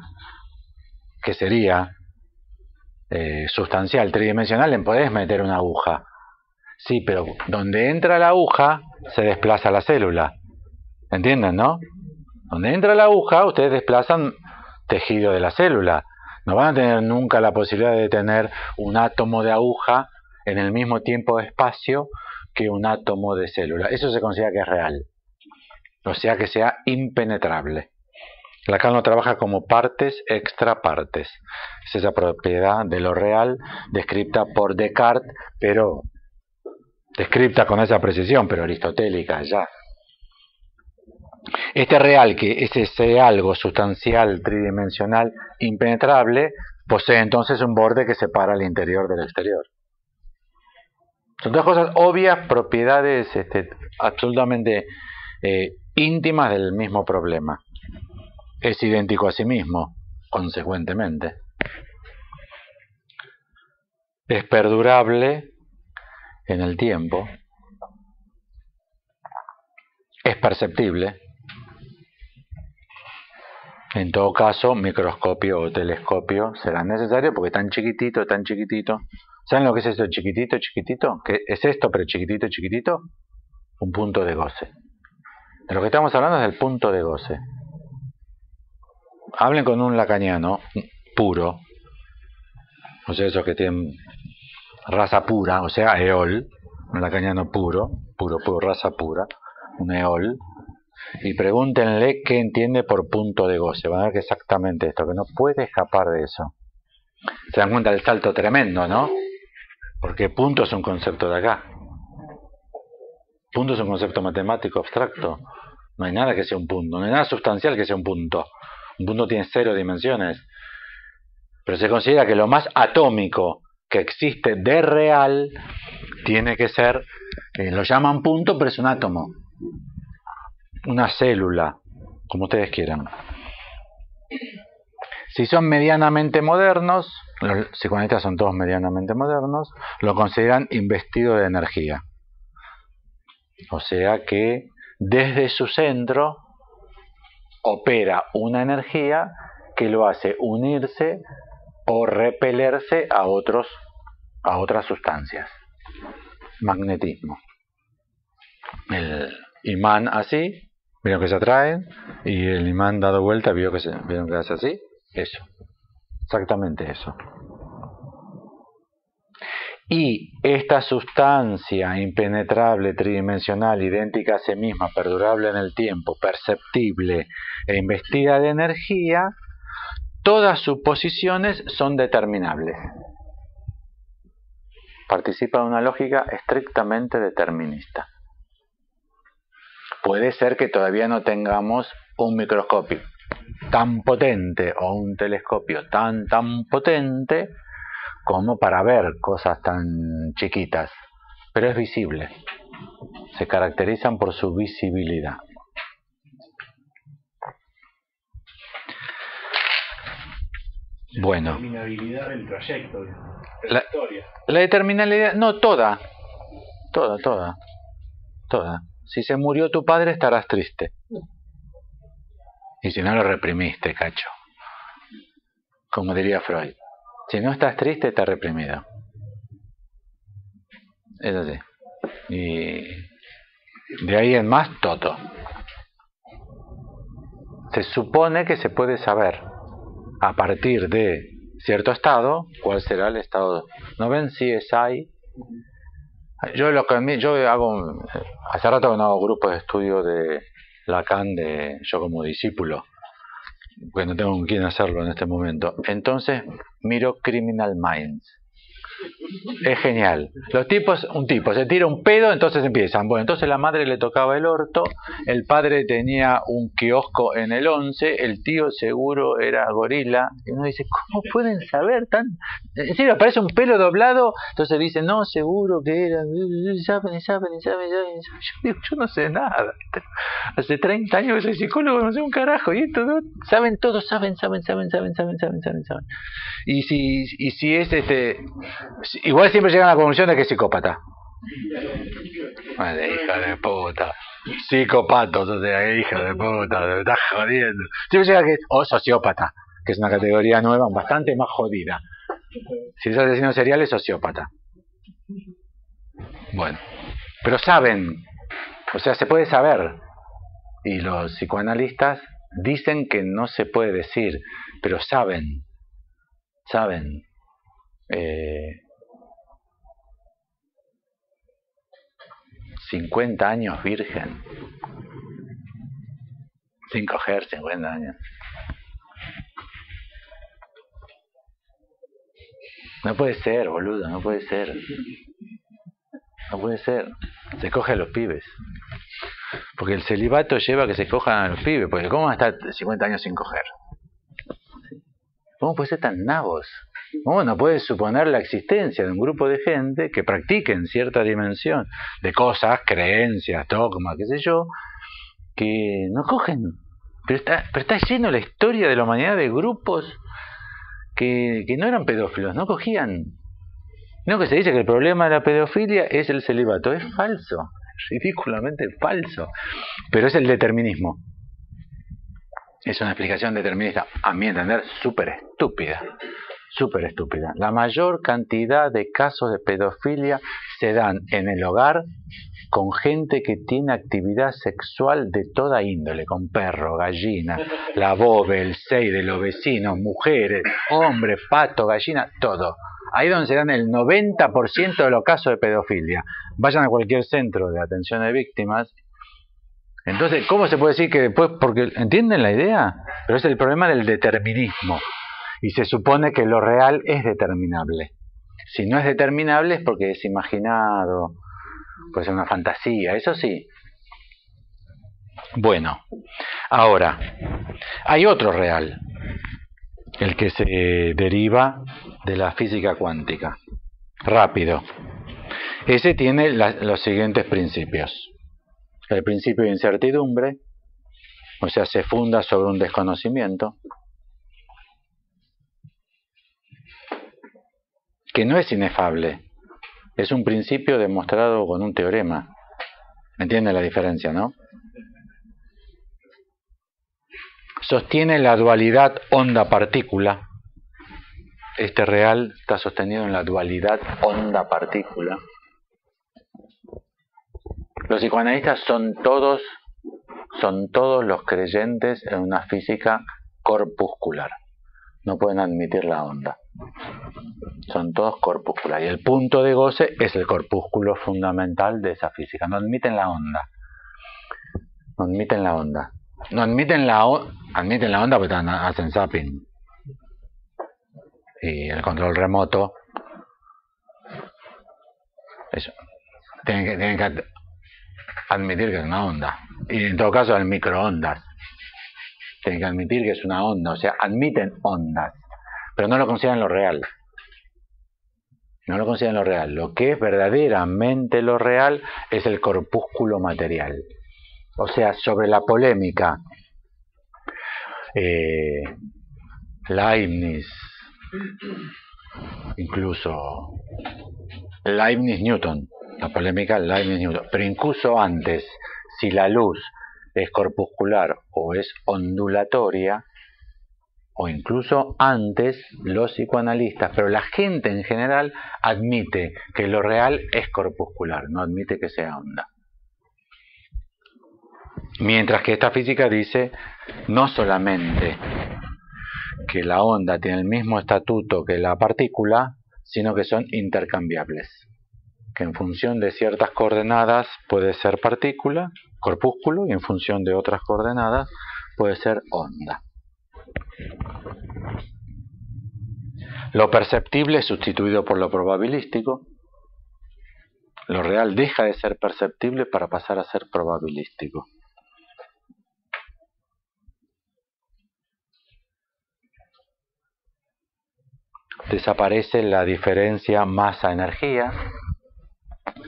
que sería sustancial, tridimensional, le podés meter una aguja. Sí, pero donde entra la aguja se desplaza la célula. ¿Entienden, no? Donde entra la aguja, ustedes desplazan tejido de la célula. No van a tener nunca la posibilidad de tener un átomo de aguja en el mismo tiempo de espacio que un átomo de célula. Eso se considera que es real. O sea, que sea impenetrable. Lacan lo trabaja como partes extra partes. Es esa propiedad de lo real descrita por Descartes, pero descrita con esa precisión, pero aristotélica ya. Este real, que es ese algo sustancial, tridimensional, impenetrable, posee entonces un borde que separa el interior del exterior. Son dos cosas obvias, propiedades absolutamente íntimas del mismo problema. Es idéntico a sí mismo, consecuentemente. Es perdurable en el tiempo. Es perceptible. En todo caso, microscopio o telescopio serán necesarios porque tan chiquitito, tan chiquitito. ¿Saben lo que es esto chiquitito, chiquitito? ¿Qué es esto, pero chiquitito, chiquitito? Un punto de goce. De lo que estamos hablando es del punto de goce. Hablen con un lacaniano puro, o sea, esos que tienen raza pura, o sea, eol, un lacaniano puro, raza pura, un eol, y pregúntenle qué entiende por punto de goce. Van a ver que exactamente esto, que no puede escapar de eso. Se dan cuenta del salto tremendo, ¿no? Porque punto es un concepto de acá. Punto es un concepto matemático abstracto. No hay nada que sea un punto, no hay nada sustancial que sea un punto. Un punto tiene 0 dimensiones. Pero se considera que lo más atómico que existe de real tiene que ser, lo llaman punto, pero es un átomo. Una célula, como ustedes quieran. Si son medianamente modernos, los psicoanalistas son todos medianamente modernos, lo consideran investido de energía. O sea que desde su centro opera una energía que lo hace unirse o repelerse a otras sustancias. Magnetismo. El imán así, vieron que se atraen, y el imán dado vuelta, vieron que hace así. Eso. Exactamente eso. Y esta sustancia impenetrable, tridimensional, idéntica a sí misma, perdurable en el tiempo, perceptible e investida de energía, todas sus posiciones son determinables. Participa de una lógica estrictamente determinista. Puede ser que todavía no tengamos un microscopio tan potente o un telescopio tan potente como para ver cosas tan chiquitas, pero es visible. Se caracterizan por su visibilidad. Bueno. La determinabilidad del trayecto, de la historia. La determinabilidad, no, toda. Si se murió tu padre estarás triste. Y si no lo reprimiste, cacho. Como diría Freud. Si no estás triste, estás reprimido. Es así. Y de ahí en más, todo. Se supone que se puede saber a partir de cierto estado cuál será el estado. ¿No ven CSI? Yo hago, hace rato que no hago grupos de estudio de Lacan, yo como discípulo, porque no tengo con quién hacerlo en este momento. Entonces miro Criminal Minds. Es genial. Un tipo se tira un pedo, entonces empiezan. Bueno, entonces la madre le tocaba el orto, el padre tenía un kiosco en el 11, el tío seguro era gorila. Y uno dice, ¿cómo pueden saber tan? En serio, aparece un pelo doblado, entonces dicen, no, seguro que era. Saben. Yo no sé nada. Hace 30 años que soy psicólogo, no sé un carajo. Y esto, ¿no? Saben todos, saben. Y si es igual siempre llegan a la conclusión de que es psicópata. Madre, hija de puta. Psicópatos, o sea, hija de puta, me estás jodiendo. Siempre llega que sociópata, que es una categoría nueva, bastante más jodida. Si es asesino serial, es sociópata. Bueno, pero saben, o sea, se puede saber. Y los psicoanalistas dicen que no se puede decir, pero saben. 50 años virgen, sin coger 50 años. No puede ser, boludo, no puede ser. Se coge a los pibes. Porque el celibato lleva a que se cojan a los pibes. Porque ¿cómo van a estar 50 años sin coger? ¿Cómo puede ser tan nabos? Bueno, puede suponer la existencia de un grupo de gente que practiquen cierta dimensión de cosas, creencias, dogmas, qué sé yo, que no cogen. Pero está lleno la historia de la humanidad de grupos que no eran pedófilos, no cogían. No, que se dice que el problema de la pedofilia es el celibato. Es falso, ridículamente falso. Pero es el determinismo. Es una explicación determinista, a mi entender, súper estúpida. Súper estúpida. La mayor cantidad de casos de pedofilia se dan en el hogar con gente que tiene actividad sexual de toda índole, con perro, gallina, la bobe, el sei de los vecinos, mujeres, hombres, pato, gallina, todo. Ahí donde se dan el 90% de los casos de pedofilia. Vayan a cualquier centro de atención de víctimas. Entonces, ¿cómo se puede decir que después, porque entienden la idea? Pero es el problema del determinismo. Y se supone que lo real es determinable. Si no es determinable es porque es imaginado, puede ser una fantasía, eso sí. Bueno, ahora, hay otro real, el que se deriva de la física cuántica. Rápido. Ese tiene los siguientes principios. El principio de incertidumbre, o sea, se funda sobre un desconocimiento, que no es inefable, es un principio demostrado con un teorema. ¿Entienden la diferencia, no? Sostiene la dualidad onda-partícula. Este real está sostenido en la dualidad onda-partícula. Los psicoanalistas son todos los creyentes en una física corpuscular. No pueden admitir la onda. Son todos corpusculares. Y el punto de goce es el corpúsculo fundamental de esa física. No admiten la onda. No admiten la onda. No admiten admiten la onda porque hacen zapping. Y el control remoto. Eso. Tienen que admitir que es una onda. Y en todo caso, el microondas. Tienen que admitir que es una onda. O sea, admiten ondas. Pero no lo consideran lo real. No lo consideran lo real. Lo que es verdaderamente lo real es el corpúsculo material. O sea, sobre la polémica Leibniz, incluso Leibniz-Newton, la polémica Leibniz-Newton, pero incluso antes, si la luz es corpuscular o es ondulatoria, o incluso antes los psicoanalistas, pero la gente en general admite que lo real es corpuscular, no admite que sea onda. Mientras que esta física dice no solamente que la onda tiene el mismo estatuto que la partícula, sino que son intercambiables, que en función de ciertas coordenadas puede ser partícula, corpúsculo, y en función de otras coordenadas puede ser onda. Lo perceptible es sustituido por lo probabilístico. Lo real deja de ser perceptible para pasar a ser probabilístico. Desaparece la diferencia masa-energía,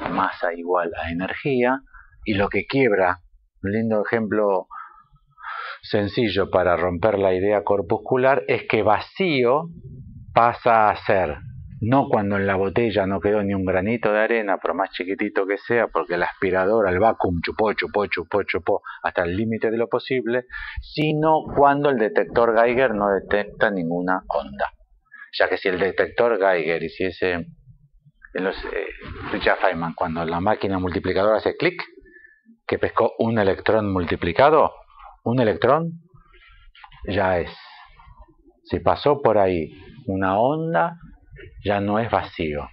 masa igual a energía, y lo que quiebra, un lindo ejemplo sencillo para romper la idea corpuscular, es que vacío pasa a ser, no cuando en la botella no quedó ni un granito de arena, por más chiquitito que sea, porque la aspiradora, el vacuum, chupó hasta el límite de lo posible, sino cuando el detector Geiger no detecta ninguna onda. Ya que si el detector Geiger hiciese en los Richard Feynman, cuando la máquina multiplicadora hace clic, que pescó un electrón multiplicado, un electrón ya es. Si pasó por ahí una onda, ya no es vacío.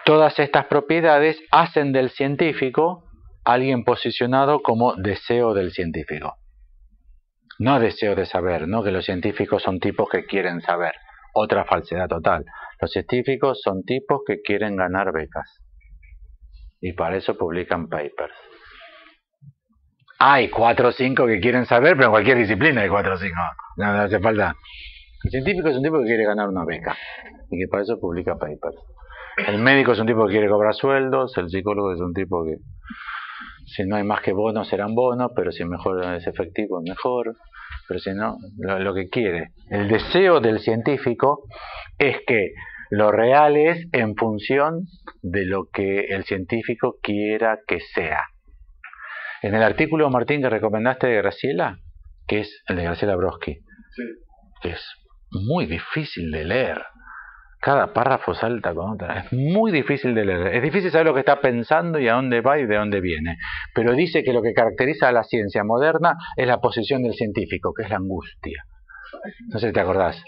Todas estas propiedades hacen del científico alguien posicionado como deseo del científico. No deseo de saber, no que los científicos son tipos que quieren saber. Otra falsedad total. Los científicos son tipos que quieren ganar becas. Y para eso publican papers. Hay 4 o 5 que quieren saber, pero en cualquier disciplina hay 4 o 5. No hace falta. El científico es un tipo que quiere ganar una beca y que para eso publica papers. El médico es un tipo que quiere cobrar sueldos. El psicólogo es un tipo que, si no hay más que bonos, serán bonos, pero si mejor es efectivo, mejor. Pero si no, lo que quiere. El deseo del científico es que lo real es en función de lo que el científico quiera que sea. En el artículo, Martín, que recomendaste de Graciela, que es el de Graciela Brodsky, sí, es muy difícil de leer. Cada párrafo salta con otra. Es muy difícil de leer. Es difícil saber lo que está pensando y a dónde va y de dónde viene. Pero dice que lo que caracteriza a la ciencia moderna es la posición del científico, que es la angustia. No sé si te acordás.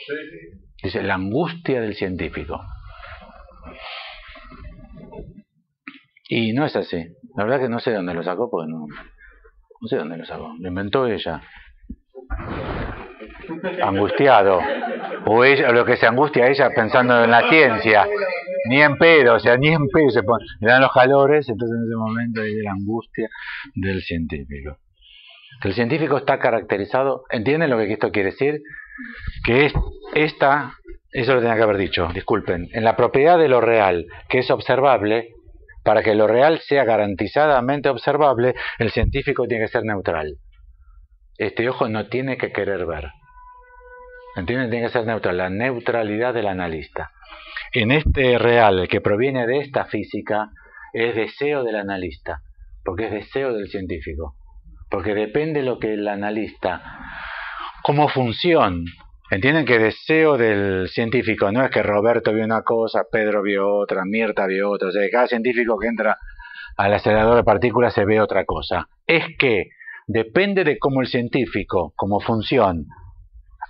Dice, la angustia del científico. Y no es así. La verdad que no sé de dónde lo sacó, porque no sé dónde lo sacó. Lo inventó ella. Angustiado. O ella, lo que se angustia ella pensando en la ciencia. Ni en pedo, o sea, ni en pedo se pone. Le dan los calores, entonces en ese momento hay la angustia del científico. El científico está caracterizado, ¿entienden lo que esto quiere decir? Que es esta, eso lo tenía que haber dicho, disculpen, en la propiedad de lo real, que es observable. Para que lo real sea garantizadamente observable, el científico tiene que ser neutral. Este ojo no tiene que querer ver. ¿Entienden? Tiene que ser neutral. La neutralidad del analista. En este real, el que proviene de esta física, es deseo del analista. Porque es deseo del científico. Porque depende de lo que el analista, como función. ¿Entienden? Que deseo del científico no es que Roberto vio una cosa, Pedro vio otra, Mirta vio otra. O sea, que cada científico que entra al acelerador de partículas se ve otra cosa. Es que depende de cómo el científico, como función,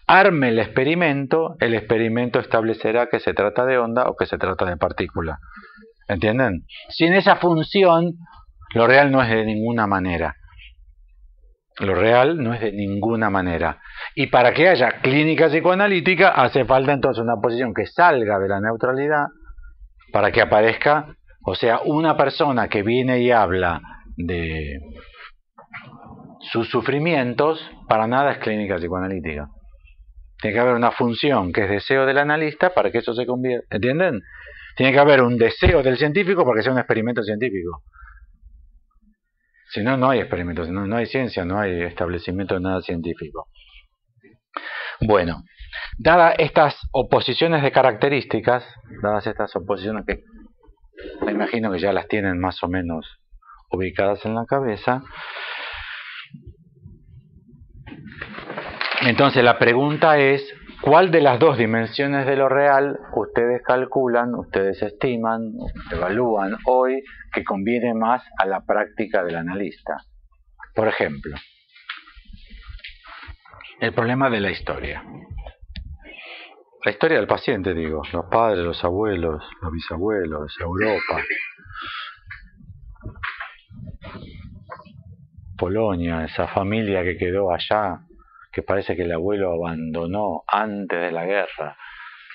arme el experimento establecerá que se trata de onda o que se trata de partícula. ¿Entienden? Sin esa función, lo real no es de ninguna manera. Lo real no es de ninguna manera. Y para que haya clínica psicoanalítica hace falta entonces una posición que salga de la neutralidad para que aparezca, o sea, una persona que viene y habla de sus sufrimientos, para nada es clínica psicoanalítica. Tiene que haber una función que es deseo del analista para que eso se convierta. ¿Entienden? Tiene que haber un deseo del científico para que sea un experimento científico. Si no, no hay experimentos, no hay ciencia, no hay establecimiento de nada científico. Bueno, dadas estas oposiciones de características, dadas estas oposiciones que me imagino que ya las tienen más o menos ubicadas en la cabeza, entonces la pregunta es, ¿cuál de las dos dimensiones de lo real ustedes calculan, ustedes estiman, evalúan hoy que conviene más a la práctica del analista? Por ejemplo, el problema de la historia. La historia del paciente, digo, los padres, los abuelos, los bisabuelos, Europa, Polonia, esa familia que quedó allá, que parece que el abuelo abandonó antes de la guerra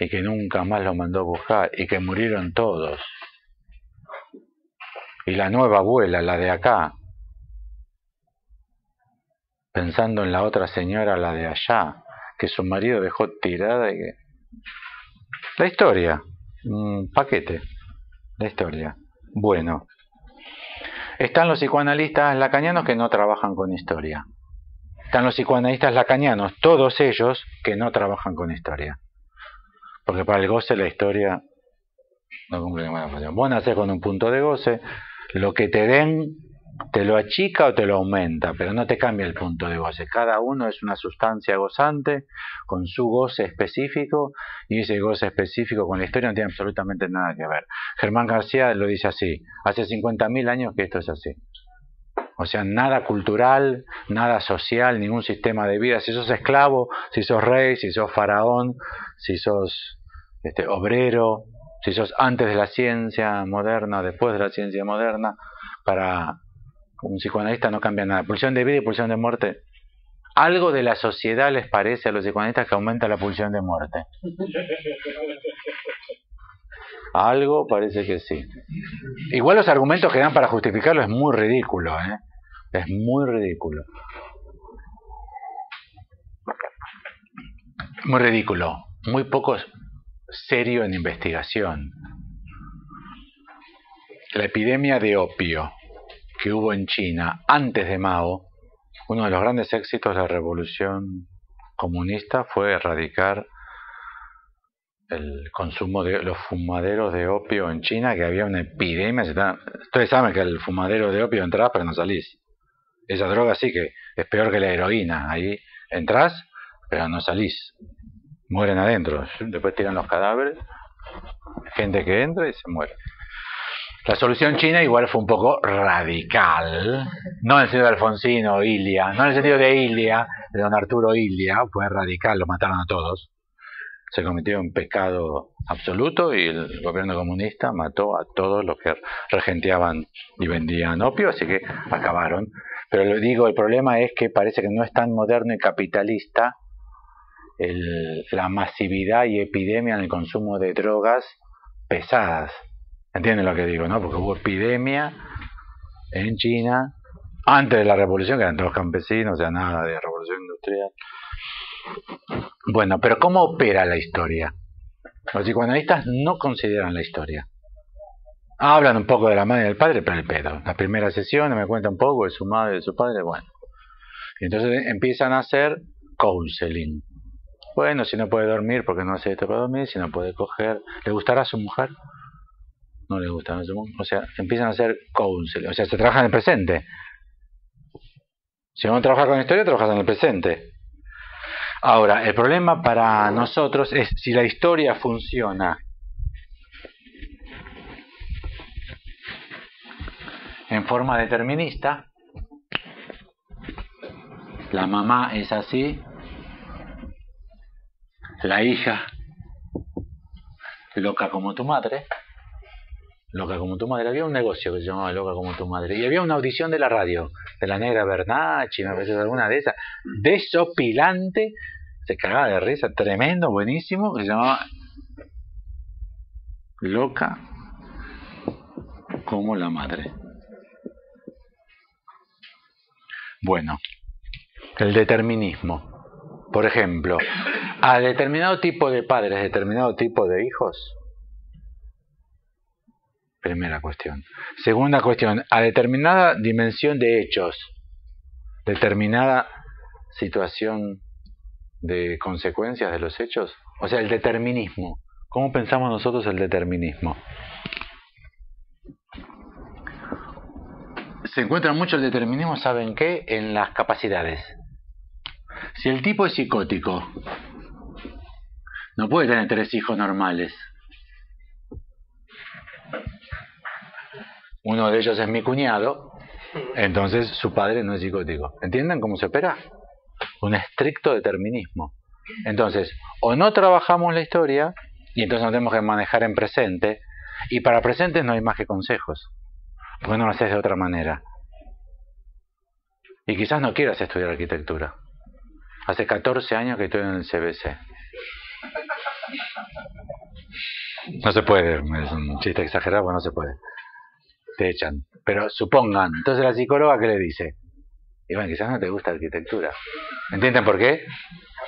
y que nunca más lo mandó a buscar y que murieron todos. Y la nueva abuela, la de acá, pensando en la otra señora, la de allá, que su marido dejó tirada y que... La historia, un paquete, la historia. Bueno, están los psicoanalistas lacanianos que no trabajan con historia. Están los psicoanalistas lacanianos, todos ellos que no trabajan con historia. Porque para el goce la historia no cumple ninguna función. Vos nacés con un punto de goce, lo que te den te lo achica o te lo aumenta, pero no te cambia el punto de goce. Cada uno es una sustancia gozante con su goce específico, y ese goce específico con la historia no tiene absolutamente nada que ver. Germán García lo dice así, hace 50.000 años que esto es así. O sea, nada cultural, nada social, ningún sistema de vida. Si sos esclavo, si sos rey, si sos faraón, si sos obrero, si sos antes de la ciencia moderna, después de la ciencia moderna, para un psicoanalista no cambia nada. Pulsión de vida y pulsión de muerte. ¿Algo de la sociedad les parece a los psicoanalistas que aumenta la pulsión de muerte? Algo parece que sí. Igual los argumentos que dan para justificarlo es muy ridículo, ¿eh? Es muy ridículo. Muy ridículo. Muy poco serio en investigación. La epidemia de opio que hubo en China antes de Mao, uno de los grandes éxitos de la revolución comunista fue erradicar el consumo de los fumaderos de opio en China, que había una epidemia. Ustedes saben que el fumadero de opio entras pero no salís. Esa droga sí que es peor que la heroína. Ahí entras pero no salís. Mueren adentro. Después tiran los cadáveres. Gente que entra y se muere. La solución china igual fue un poco radical. No en el sentido de Alfonsino o Ilia. No en el sentido de Ilia, de don Arturo Ilia. Fue radical, lo mataron a todos. Se cometió un pecado absoluto y el gobierno comunista mató a todos los que regenteaban y vendían opio, así que acabaron. Pero lo digo, el problema es que parece que no es tan moderno y capitalista la masividad y epidemia en el consumo de drogas pesadas. ¿Entienden lo que digo, no? Porque hubo epidemia en China antes de la revolución, que eran todos campesinos, o sea, nada de revolución industrial. Bueno, pero ¿cómo opera la historia? Los psicoanalistas no consideran la historia. Hablan un poco de la madre y del padre, pero el pedo. La primera sesión me cuenta un poco de su madre y de su padre, bueno. Y entonces empiezan a hacer counseling. Bueno, si no puede dormir, porque no hace esto para dormir, si no puede coger, ¿le gustará a su mujer? No le gusta a su mujer. O sea, empiezan a hacer counseling. O sea, se trabaja en el presente. Si uno trabaja con la historia, trabajas en el presente. Ahora, el problema para nosotros es si la historia funciona en forma determinista. La mamá es así, la hija loca como tu madre. Loca como tu madre. Había un negocio que se llamaba Loca como tu madre. Y había una audición de la radio, de la Negra Bernacchi, me parece alguna de esas, desopilante, se cagaba de risa, tremendo, buenísimo, que se llamaba Loca como la madre. Bueno, el determinismo. Por ejemplo, a determinado tipo de padres, determinado tipo de hijos. Primera cuestión. Segunda cuestión, a determinada dimensión de hechos, determinada situación de consecuencias de los hechos, o sea, el determinismo. ¿Cómo pensamos nosotros el determinismo? Se encuentra mucho el determinismo, ¿saben qué? En las capacidades. Si el tipo es psicótico, no puede tener 3 hijos normales. Uno de ellos es mi cuñado, entonces su padre no es psicótico. ¿Entienden cómo se opera? Un estricto determinismo. Entonces, o no trabajamos la historia, y entonces nos tenemos que manejar en presente, y para presente no hay más que consejos, porque no lo haces de otra manera. Y quizás no quieras estudiar arquitectura. Hace 14 años que estoy en el CBC. No se puede, es un chiste exagerado, porque no se puede. Te echan. Pero supongan, entonces la psicóloga, ¿qué le dice? Y bueno, quizás no te gusta arquitectura. ¿Entienden por qué?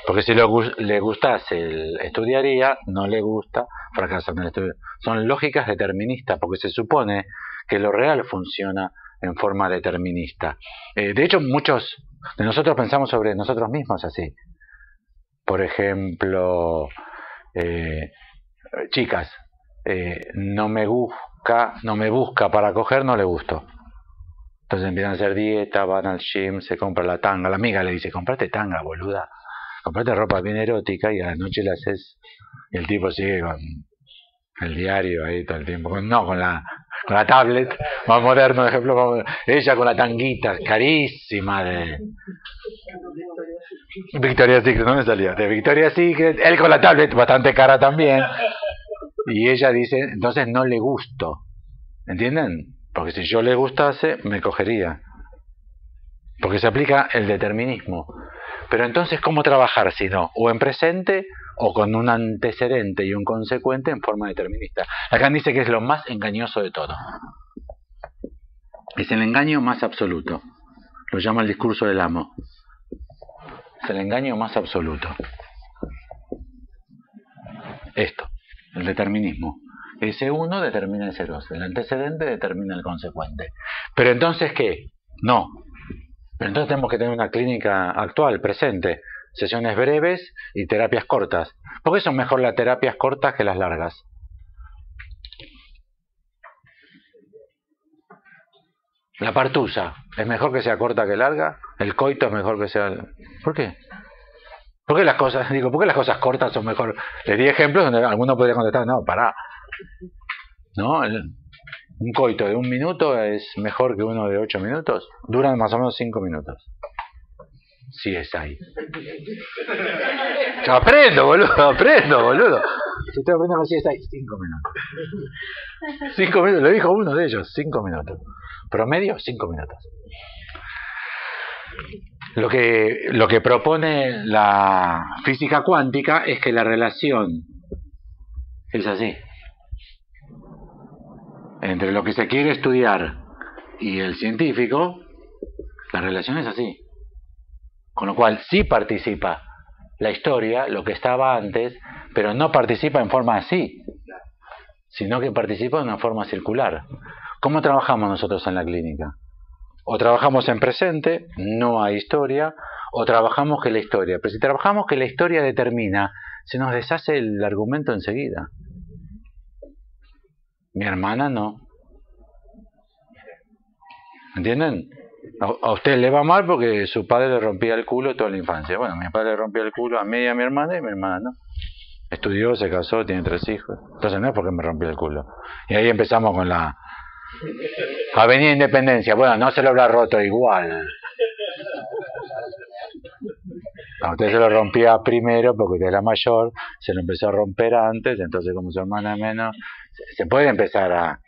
Porque si le gustase, estudiaría, no le gusta, fracasa en el estudio. Son lógicas deterministas, porque se supone que lo real funciona en forma determinista. De hecho, muchos de nosotros pensamos sobre nosotros mismos así. Por ejemplo, chicas, no me busca para coger, no le gusto. Entonces empiezan a hacer dieta, van al gym, se compra la tanga. La amiga le dice, comprate tanga, boluda. Comprate ropa bien erótica y a la noche le haces... Y el tipo sigue con el diario ahí todo el tiempo. Con la tablet, más moderno, de ejemplo. Ella con la tanguita, carísima de... Victoria's Secret, no me salía. De Victoria's Secret, él con la tablet, bastante cara también. Y ella dice, entonces no le gusto. ¿Entienden? Porque si yo le gustase, me cogería. Porque se aplica el determinismo. Pero entonces, ¿cómo trabajar si no? O en presente, o con un antecedente y un consecuente en forma determinista. Lacan dice que es lo más engañoso de todo. Es el engaño más absoluto. Lo llama el discurso del amo. Es el engaño más absoluto. Esto, el determinismo. Ese uno determina ese dos. El antecedente determina el consecuente. Pero entonces, ¿qué? No. Pero entonces tenemos que tener una clínica actual, presente. Sesiones breves y terapias cortas. ¿Por qué son mejor las terapias cortas que las largas? La partusa, ¿es mejor que sea corta que larga? ¿El coito es mejor que sea...? ¿Por qué? ¿Por qué las cosas cortas son mejor? Les di ejemplos donde alguno podría contestar, no, pará. ¿No? Un coito de 1 minuto es mejor que uno de 8 minutos. Duran más o menos 5 minutos. Sí es ahí. Yo aprendo, boludo. Si estoy aprendiendo si es ahí, 5 minutos. 5 minutos, lo dijo uno de ellos, 5 minutos. Promedio, 5 minutos. Lo que propone la física cuántica es que la relación es así. Entre lo que se quiere estudiar y el científico, la relación es así. Con lo cual sí participa la historia, lo que estaba antes, pero no participa en forma así, sino que participa de una forma circular. ¿Cómo trabajamos nosotros en la clínica? O trabajamos en presente, no hay historia, o trabajamos que la historia. Pero si trabajamos que la historia determina, se nos deshace el argumento enseguida. Mi hermana no. ¿Entienden? A usted le va mal porque su padre le rompía el culo toda la infancia. Bueno, mi padre le rompía el culo a mí y a mi hermana no. Estudió, se casó, tiene 3 hijos. Entonces no es porque me rompió el culo. Y ahí empezamos con la Avenida Independencia. Bueno, no se lo habrá roto igual. A usted se lo rompía primero porque usted era mayor, se lo empezó a romper antes, entonces como su hermana menos, se puede empezar a...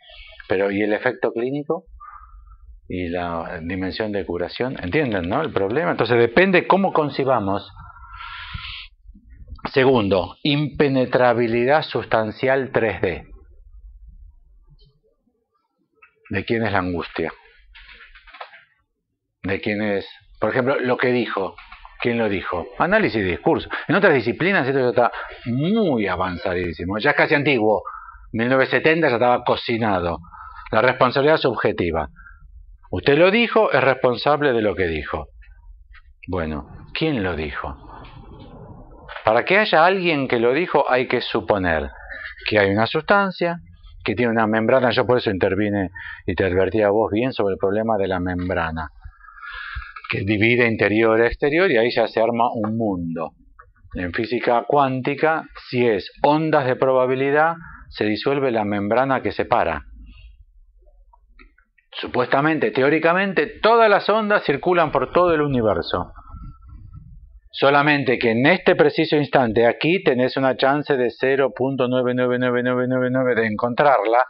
Pero ¿y el efecto clínico? Y la dimensión de curación, ¿entienden, no? El problema, entonces depende cómo concibamos. Segundo, impenetrabilidad sustancial 3D. ¿De quién es la angustia? ¿De quién es? Por ejemplo, lo que dijo. ¿Quién lo dijo? Análisis de discurso. En otras disciplinas esto ya está muy avanzadísimo. Ya es casi antiguo. 1970 ya estaba cocinado. La responsabilidad subjetiva. Usted lo dijo, es responsable de lo que dijo. Bueno, ¿quién lo dijo? Para que haya alguien que lo dijo hay que suponer que hay una sustancia, que tiene una membrana. Yo por eso intervine y te advertí a vos bien sobre el problema de la membrana, que divide interior y exterior, y ahí ya se arma un mundo. En física cuántica, si es ondas de probabilidad, se disuelve la membrana que separa. Supuestamente, teóricamente, todas las ondas circulan por todo el universo. Solamente que en este preciso instante, aquí tenés una chance de 0.99999 de encontrarla,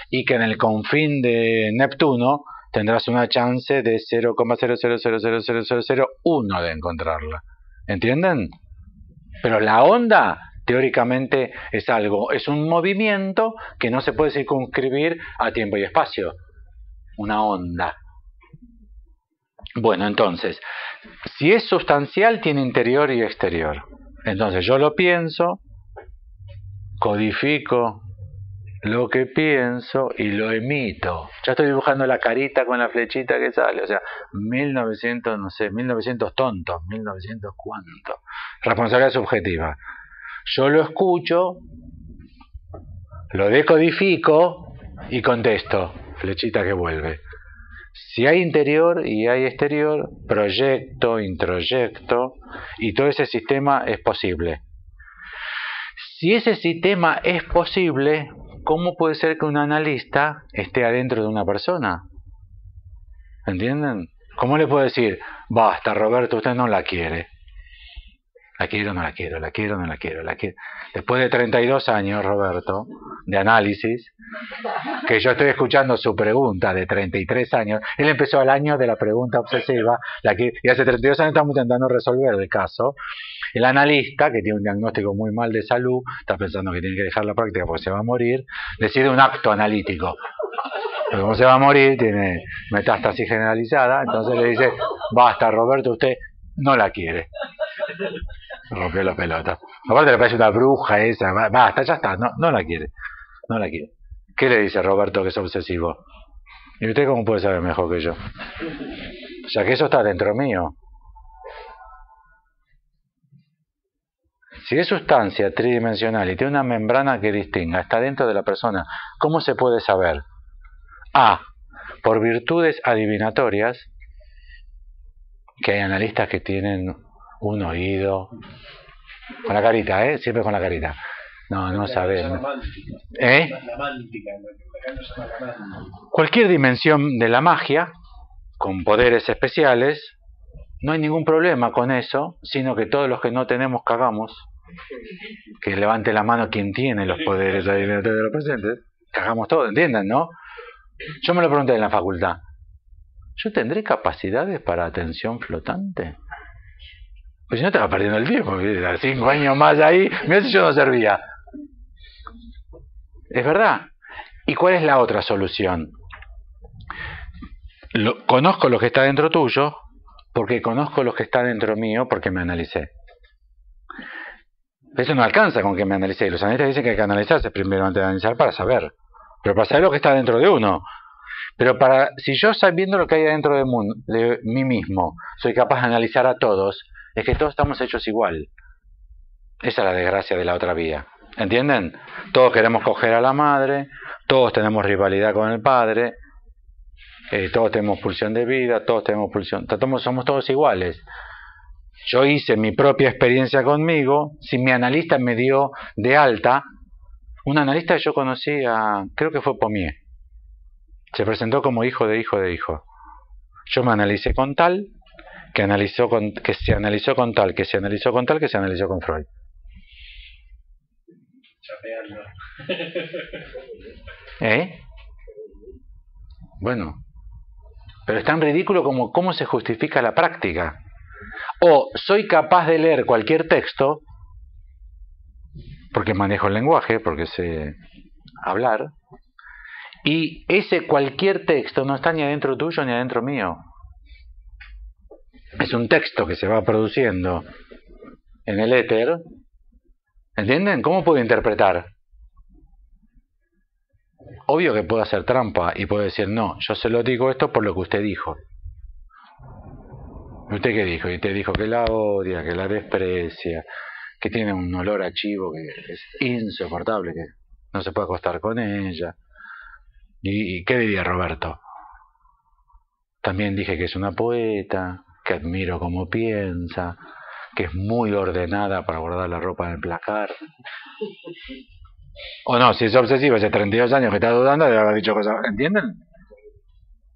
y que en el confín de Neptuno tendrás una chance de 0,0000001 de encontrarla. ¿Entienden? Pero la onda, teóricamente, es algo, es un movimiento que no se puede circunscribir a tiempo y espacio. Una onda. Bueno, entonces, si es sustancial, tiene interior y exterior. Entonces yo lo pienso, codifico lo que pienso y lo emito. Ya estoy dibujando la carita con la flechita que sale. O sea, 1900, no sé, 1900 tontos, 1900 cuánto. Responsabilidad subjetiva. Yo lo escucho, lo decodifico y contesto. Flechita que vuelve. Si hay interior y hay exterior, proyecto, introyecto, y todo ese sistema es posible. Si ese sistema es posible, ¿cómo puede ser que un analista esté adentro de una persona? ¿Entienden? ¿Cómo le puedo decir, basta, Roberto, usted no la quiere? La quiero o no la quiero, la quiero o no la quiero, la quiero. Después de 32 años, Roberto, de análisis, que yo estoy escuchando su pregunta de 33 años, él empezó al año de la pregunta obsesiva, y hace 32 años estamos intentando resolver el caso. El analista, que tiene un diagnóstico muy mal de salud, está pensando que tiene que dejar la práctica porque se va a morir, decide un acto analítico. Pero como se va a morir, tiene metástasis generalizada, entonces le dice, basta, Roberto, usted no la quiere. Rompió la pelota. Aparte le parece una bruja esa, basta, ya está, no la quiere. No la quiere. ¿Qué le dice Roberto que es obsesivo? ¿Y usted cómo puede saber mejor que yo? O sea que eso está dentro mío. Si es sustancia tridimensional y tiene una membrana que distinga, está dentro de la persona, ¿cómo se puede saber? A. Por virtudes adivinatorias, que hay analistas que tienen un oído, con la carita, siempre con la carita. No saben. Cualquier dimensión de la magia, con poderes especiales, no hay ningún problema con eso, sino que todos los que no tenemos cagamos. Que levante la mano quien tiene los poderes adivinatorios de los presentes. Cagamos todo, ¿entienden, no? Yo me lo pregunté en la facultad. ¿Yo tendré capacidades para atención flotante? Pues si no estaba perdiendo el tiempo, 5 años más ahí, mirá si yo no servía. Es verdad. ¿Y cuál es la otra solución? Conozco lo que está dentro tuyo, porque conozco lo que está dentro mío, porque me analicé. Eso no alcanza con que me analicé. Los analistas dicen que hay que analizarse primero antes de analizar para saber. Pero para saber lo que está dentro de uno. Pero si yo sabiendo lo que hay dentro de mí mismo, soy capaz de analizar a todos, es que todos estamos hechos igual. Esa es la desgracia de la otra vía. ¿Entienden? Todos queremos coger a la madre, todos tenemos rivalidad con el padre, todos tenemos pulsión de vida, todos tenemos pulsión, somos todos iguales. Yo hice mi propia experiencia conmigo, si mi analista me dio de alta, un analista que yo conocí, creo que fue Pommier, se presentó como hijo de hijo de hijo. Yo me analicé con tal, que se analizó con tal, que se analizó con tal, que se analizó con Freud. Bueno, pero es tan ridículo como cómo se justifica la práctica. O soy capaz de leer cualquier texto, porque manejo el lenguaje, porque sé hablar, y ese cualquier texto no está ni adentro tuyo ni adentro mío. Es un texto que se va produciendo en el éter. ¿Entienden? ¿Cómo puedo interpretar? Obvio que puedo hacer trampa y puedo decir, no, yo se lo digo esto por lo que usted dijo. ¿Usted qué dijo? Y usted dijo que la odia, que la desprecia, que tiene un olor a chivo que es insoportable, que no se puede acostar con ella. ¿Y qué diría Roberto? También dije que es una poeta, que admiro cómo piensa, que es muy ordenada para guardar la ropa en el placar. O no, si es obsesivo, hace 32 años que está dudando, debe haber dicho cosas. ¿Entienden?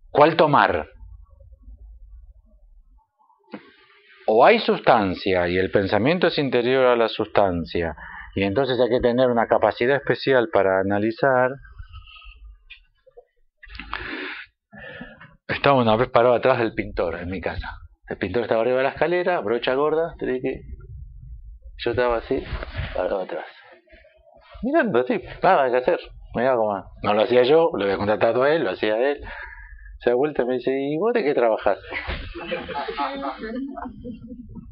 ¿Cuál tomar? O hay sustancia y el pensamiento es interior a la sustancia, y entonces hay que tener una capacidad especial para analizar. Estaba una vez parado atrás del pintor en mi casa. El pintor estaba arriba de la escalera, brocha gorda, yo estaba así, parado atrás. Mirando así, nada que hacer. Mirá cómo. No lo hacía yo, lo había contratado a él, lo hacía él. Se da vuelta y me dice, ¿y vos de qué trabajás?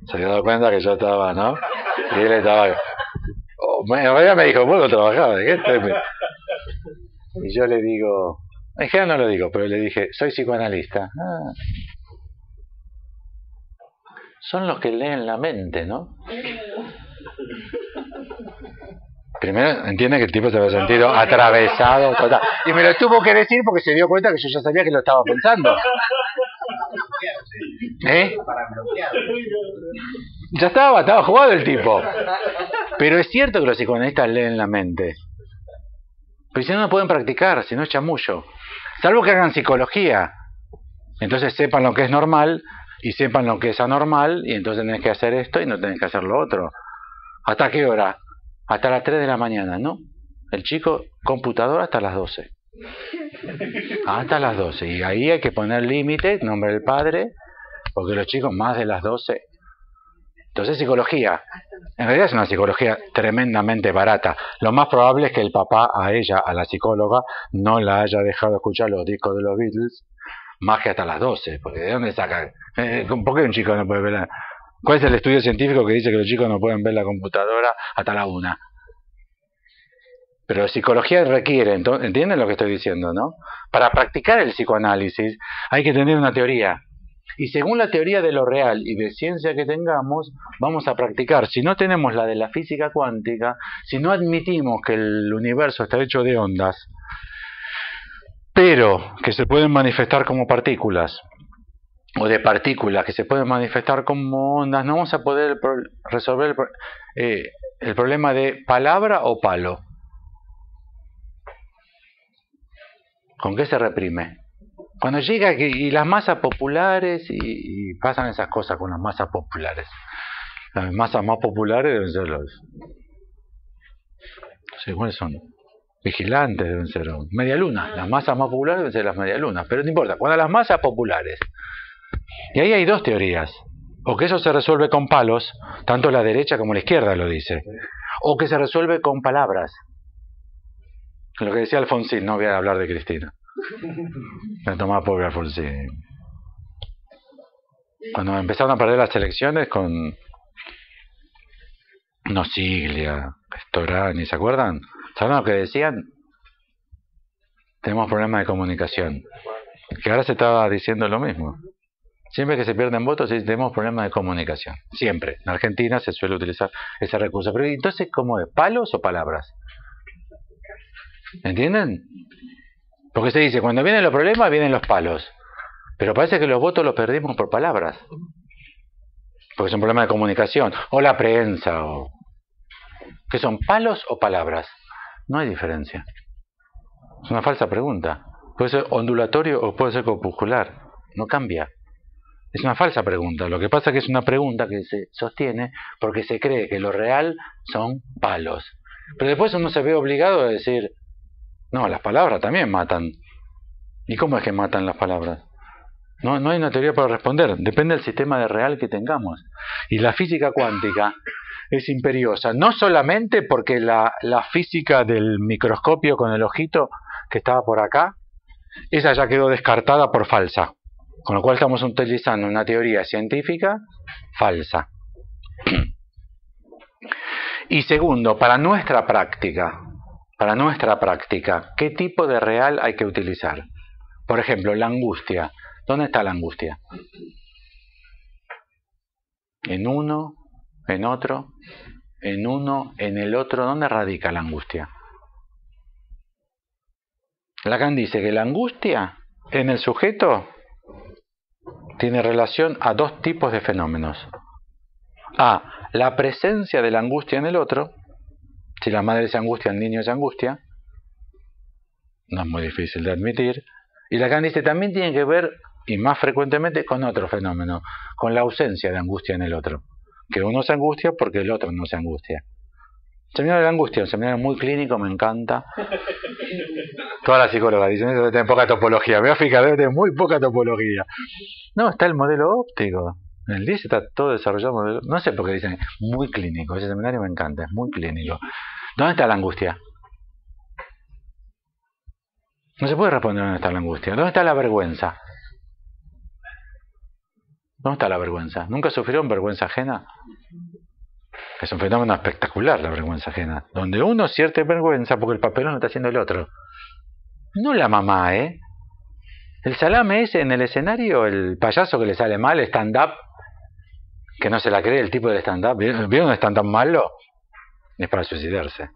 Se dio cuenta que yo estaba, ¿no? Y él estaba... me dijo, vos no trabajabas, ¿de qué? Y yo le digo... En general no lo digo, pero le dije, soy psicoanalista. Son los que leen la mente, ¿no? Primero entiende que el tipo se había sentido atravesado total. Y me lo tuvo que decir porque se dio cuenta que yo ya sabía que lo estaba pensando. Ya estaba jugado el tipo. Pero es cierto que los psicoanalistas leen la mente. Pero si no, no pueden practicar, si no es chamullo. Salvo que hagan psicología. Entonces sepan lo que es normal y sepan lo que es anormal, y entonces tenés que hacer esto y no tenés que hacer lo otro. ¿Hasta qué hora? Hasta las 3 de la mañana, ¿no? El chico, computador hasta las 12. Hasta las 12. Y ahí hay que poner límite, nombre del padre, porque los chicos más de las 12. Entonces psicología. En realidad es una psicología tremendamente barata. Lo más probable es que el papá a ella, a la psicóloga, no la haya dejado escuchar los discos de los Beatles, más que hasta las 12, porque ¿de dónde sacan? ¿Por qué un chico no puede ver ¿Cuál es el estudio científico que dice que los chicos no pueden ver la computadora hasta la 1? Pero psicología requiere, ¿entienden lo que estoy diciendo, no? Para practicar el psicoanálisis hay que tener una teoría. Y según la teoría de lo real y de ciencia que tengamos, vamos a practicar. Si no tenemos la de la física cuántica, si no admitimos que el universo está hecho de ondas, pero que se pueden manifestar como partículas, o de partículas que se pueden manifestar como ondas, no vamos a poder resolver el problema de palabra o palo. ¿Con qué se reprime? Cuando llega y las masas populares, y pasan esas cosas con las masas populares. Las masas más populares deben ser los... No sé, ¿cuáles son? Vigilantes deben ser medialunas. Las masas más populares deben ser las medialunas. Pero no importa, cuando las masas populares... Y ahí hay dos teorías. O que eso se resuelve con palos, tanto la derecha como la izquierda lo dice. O que se resuelve con palabras. Lo que decía Alfonsín, no voy a hablar de Cristina. Me tomaba pobre Alfonsín. Cuando empezaron a perder las elecciones con Nosiglia, Storani, ¿se acuerdan? ¿Saben lo que decían? Tenemos problemas de comunicación. Que ahora se estaba diciendo lo mismo. Siempre que se pierden votos tenemos problemas de comunicación. Siempre. En Argentina se suele utilizar ese recurso. Pero entonces, ¿cómo es? ¿Palos o palabras? ¿Entienden? Porque se dice, cuando vienen los problemas, vienen los palos. Pero parece que los votos los perdimos por palabras. Porque es un problema de comunicación. O la prensa. O... ¿Qué son, palos o palabras? No hay diferencia. Es una falsa pregunta. Puede ser ondulatorio o puede ser corpuscular. No cambia. Es una falsa pregunta. Lo que pasa es que es una pregunta que se sostiene porque se cree que lo real son palos. Pero después uno se ve obligado a decir... No, las palabras también matan. ¿Y cómo es que matan las palabras? No hay una teoría para responder. Depende del sistema de real que tengamos. Y la física cuántica es imperiosa. No solamente porque la física del microscopio con el ojito que estaba por acá, esa ya quedó descartada por falsa. Con lo cual estamos utilizando una teoría científica falsa. Y segundo, para nuestra práctica, ¿qué tipo de real hay que utilizar? Por ejemplo, la angustia. ¿Dónde está la angustia? En uno, en otro, en uno, en el otro. ¿Dónde radica la angustia? Lacan dice que la angustia en el sujeto tiene relación a dos tipos de fenómenos. A, la presencia de la angustia en el otro. Si la madre se angustia, el niño se angustia. No es muy difícil de admitir. Y Lacan dice también tiene que ver, y más frecuentemente, con otro fenómeno, con la ausencia de angustia en el otro. Que uno se angustia porque el otro no se angustia. El seminario de la angustia, un seminario muy clínico, me encanta. Todas las psicólogas dicen eso debe tener poca topología. Me voy a fijar, debe tener muy poca topología. No, está el modelo óptico. En el 10 está todo desarrollado. No sé por qué dicen muy clínico. Ese seminario me encanta, es muy clínico. ¿Dónde está la angustia? No se puede responder dónde está la angustia. ¿Dónde está la vergüenza? ¿Dónde está la vergüenza? ¿Nunca sufrieron vergüenza ajena? Es un fenómeno espectacular la vergüenza ajena. Donde uno siente vergüenza porque el papelón lo está haciendo el otro. No la mamá, ¿eh? El salame ese en el escenario, el payaso que le sale mal, stand-up, que no se la cree el tipo de stand-up. ¿Vieron un stand-up malo? Es para suicidarse.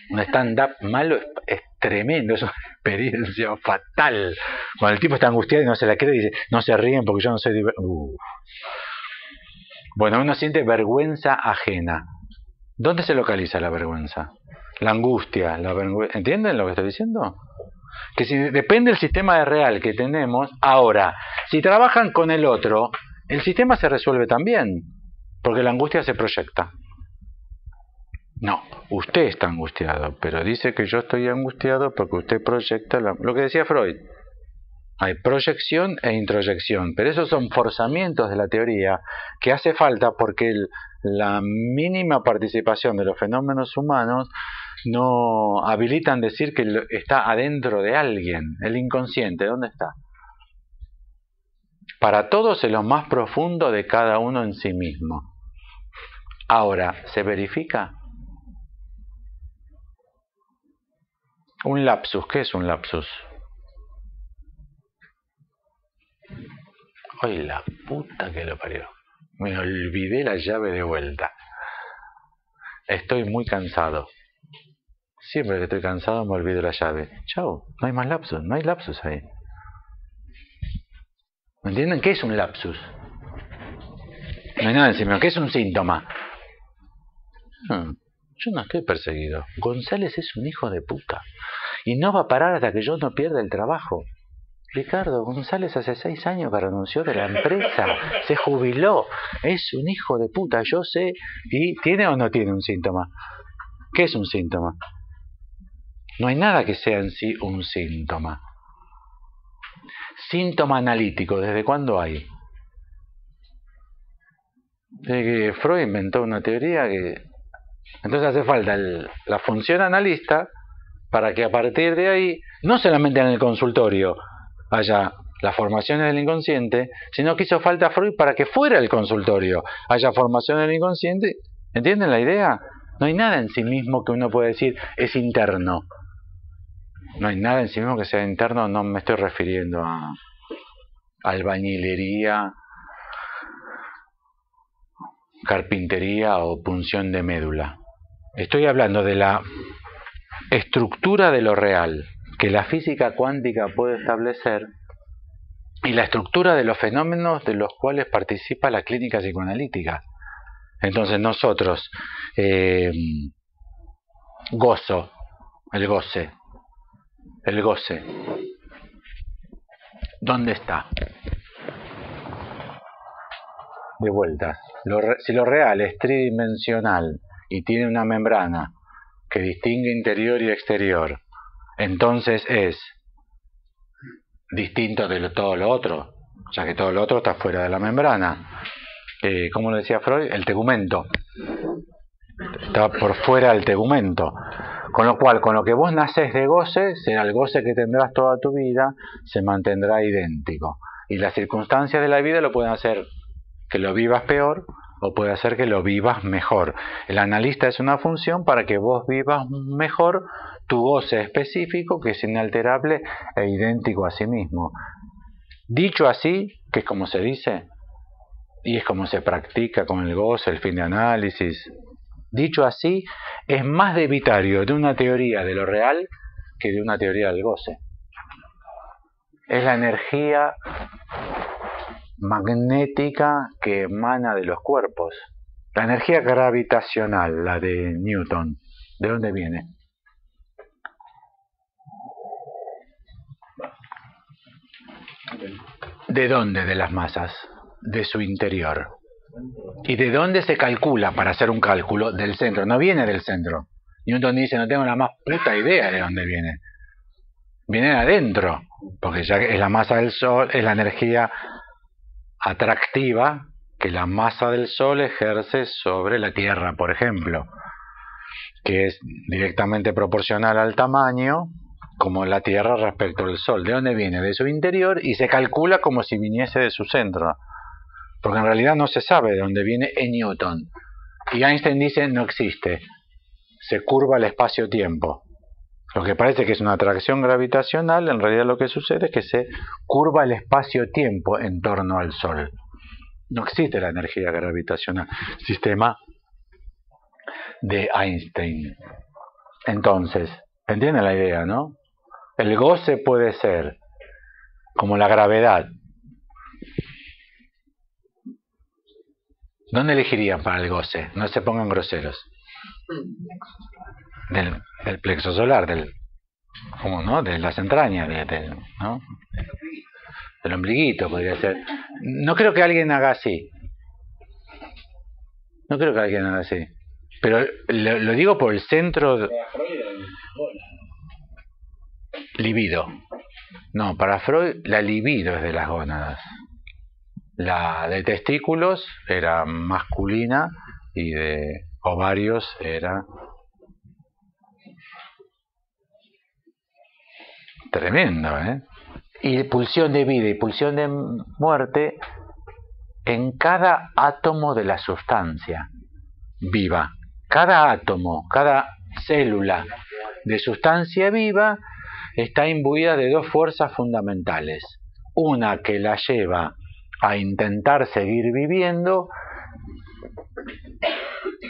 Un stand-up malo es tremendo, es una experiencia fatal. Cuando el tipo está angustiado y no se la cree, dice, no se ríen porque yo no soy divertido. Bueno, uno siente vergüenza ajena. ¿Dónde se localiza la vergüenza? La angustia, la vergüenza. ¿Entienden lo que estoy diciendo? Que si depende del sistema de real que tenemos, ahora, si trabajan con el otro, el sistema se resuelve también, porque la angustia se proyecta. No, usted está angustiado, pero dice que yo estoy angustiado porque usted proyecta lo que decía Freud. Hay proyección e introyección, pero esos son forzamientos de la teoría que hace falta porque la mínima participación de los fenómenos humanos no habilitan decir que está adentro de alguien. El inconsciente, ¿dónde está? para todos en lo más profundo de cada uno en sí mismo. Ahora, ¿se verifica? Un lapsus, ¿qué es un lapsus? ¡Ay, la puta que lo parió! Me olvidé la llave de vuelta. Estoy muy cansado. Siempre que estoy cansado me olvido la llave. Chau, no hay más lapsus, no hay lapsus ahí. ¿Me entienden? ¿Qué es un lapsus? No hay nada encima. ¿Qué es un síntoma? Yo no estoy perseguido. González es un hijo de puta. Y no va a parar hasta que yo no pierda el trabajo. Ricardo González hace 6 años que renunció de la empresa. Se jubiló. Es un hijo de puta, yo sé. ¿Y tiene o no tiene un síntoma? ¿Qué es un síntoma? No hay nada que sea en sí un síntoma. Síntoma analítico, ¿desde cuándo hay? Desde que Freud inventó una teoría que... Entonces hace falta la función analista para que a partir de ahí, no solamente en el consultorio haya las formaciones del inconsciente, sino que hizo falta Freud para que fuera el consultorio haya formación del inconsciente. ¿Entienden la idea? No hay nada en sí mismo que uno pueda decir es interno. No hay nada en sí mismo que sea interno. No me estoy refiriendo a albañilería, carpintería o punción de médula. Estoy hablando de la estructura de lo real que la física cuántica puede establecer y la estructura de los fenómenos de los cuales participa la clínica psicoanalítica. Entonces nosotros, gozo, el goce. ¿Dónde está? De vuelta. Si lo real es tridimensional y tiene una membrana que distingue interior y exterior, entonces es distinto de todo lo otro, ya que todo lo otro está fuera de la membrana. ¿Cómo lo decía Freud? El tegumento. Está por fuera del tegumento. Con lo cual, con lo que vos nacés de goce, será el goce que tendrás toda tu vida, se mantendrá idéntico. Y las circunstancias de la vida lo pueden hacer que lo vivas peor o puede hacer que lo vivas mejor. El analista es una función para que vos vivas mejor tu goce específico, que es inalterable e idéntico a sí mismo. Dicho así, que es como se dice, y es como se practica con el goce, el fin de análisis, dicho así, es más debitario de una teoría de lo real que de una teoría del goce. Es la energía magnética que emana de los cuerpos. La energía gravitacional, la de Newton, ¿de dónde viene? ¿De dónde? De las masas, de su interior. ¿Y de dónde se calcula para hacer un cálculo? Del centro, no viene del centro. Newton dice, no tengo la más puta idea de dónde viene. Viene de adentro, porque ya es la masa del Sol, es la energía atractiva que la masa del Sol ejerce sobre la Tierra, por ejemplo, que es directamente proporcional al tamaño como la Tierra respecto al Sol. ¿De dónde viene? De su interior, y se calcula como si viniese de su centro, porque en realidad no se sabe de dónde viene en Newton. Y Einstein dice no existe, se curva el espacio-tiempo. Lo que parece que es una atracción gravitacional, en realidad lo que sucede es que se curva el espacio-tiempo en torno al Sol. No existe la energía gravitacional, sistema de Einstein. Entonces, ¿entienden la idea, no? El goce puede ser como la gravedad. ¿Dónde elegirían para el goce? No se pongan groseros. Del plexo solar, ¿cómo no? De las entrañas, ¿no? Del ombliguito podría ser. No creo que alguien haga así. No creo que alguien haga así. Pero lo digo por el centro. Libido. No, para Freud la libido es de las gónadas. La de testículos era masculina y de ovarios era tremendo, ¿eh? y pulsión de vida y pulsión de muerte en cada átomo de la sustancia viva. Cada átomo, cada célula de sustancia viva está imbuida de dos fuerzas fundamentales. Una que la lleva a intentar seguir viviendo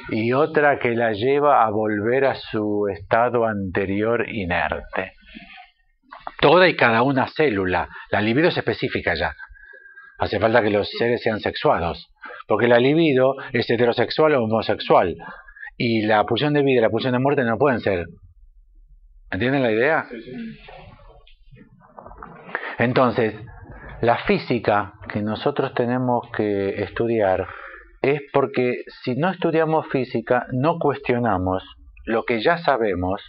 y otra que la lleva a volver a su estado anterior inerte. Toda y cada una célula. La libido es específica ya. Hace falta que los seres sean sexuados, porque la libido es heterosexual o homosexual, y la pulsión de vida y la pulsión de muerte no pueden ser. ¿Entienden la idea? Sí, sí. Entonces, la física que nosotros tenemos que estudiar es porque si no estudiamos física, no cuestionamos lo que ya sabemos,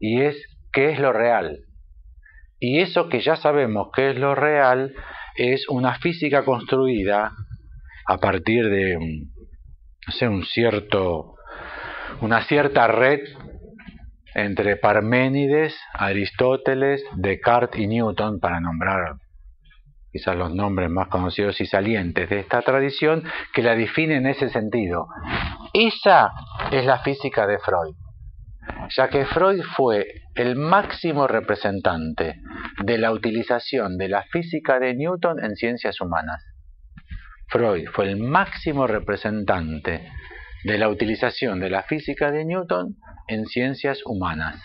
y es qué es lo real. Y eso que ya sabemos que es lo real es una física construida a partir de, no sé, una cierta red entre Parménides, Aristóteles, Descartes y Newton, para nombrar quizás los nombres más conocidos y salientes de esta tradición, que la define en ese sentido. Esa es la física de Freud, ya que Freud fue el máximo representante de la utilización de la física de Newton en ciencias humanas. Freud fue el máximo representante de la utilización de la física de Newton en ciencias humanas.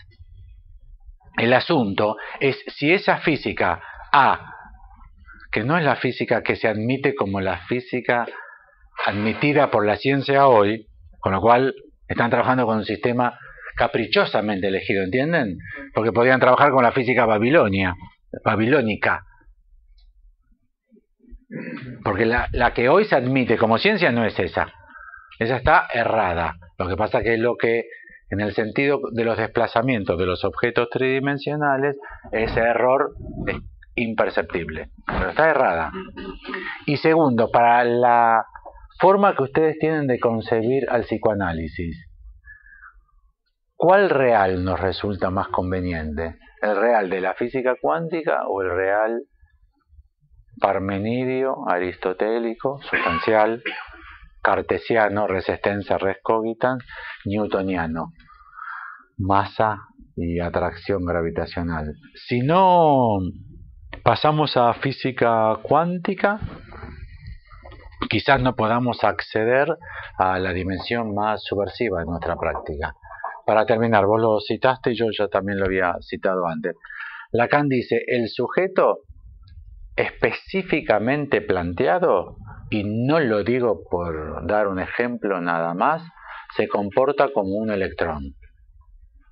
El asunto es si esa física que no es la física que se admite como la física admitida por la ciencia hoy, con lo cual están trabajando con un sistema caprichosamente elegido, ¿entienden? Porque podían trabajar con la física babilónica. Porque la que hoy se admite como ciencia no es esa. Esa está errada. Lo que pasa que es lo que, en el sentido de los desplazamientos de los objetos tridimensionales, ese error es imperceptible. Pero está errada. Y segundo, para la forma que ustedes tienen de concebir al psicoanálisis, ¿cuál real nos resulta más conveniente? ¿El real de la física cuántica o el real parmenidio, aristotélico, sustancial, cartesiano, res extensa, res cogitans, newtoniano, masa y atracción gravitacional? Si no pasamos a física cuántica, quizás no podamos acceder a la dimensión más subversiva de nuestra práctica. Para terminar, vos lo citaste y yo ya también lo había citado antes. Lacan dice, el sujeto específicamente planteado, y no lo digo por dar un ejemplo nada más, se comporta como un electrón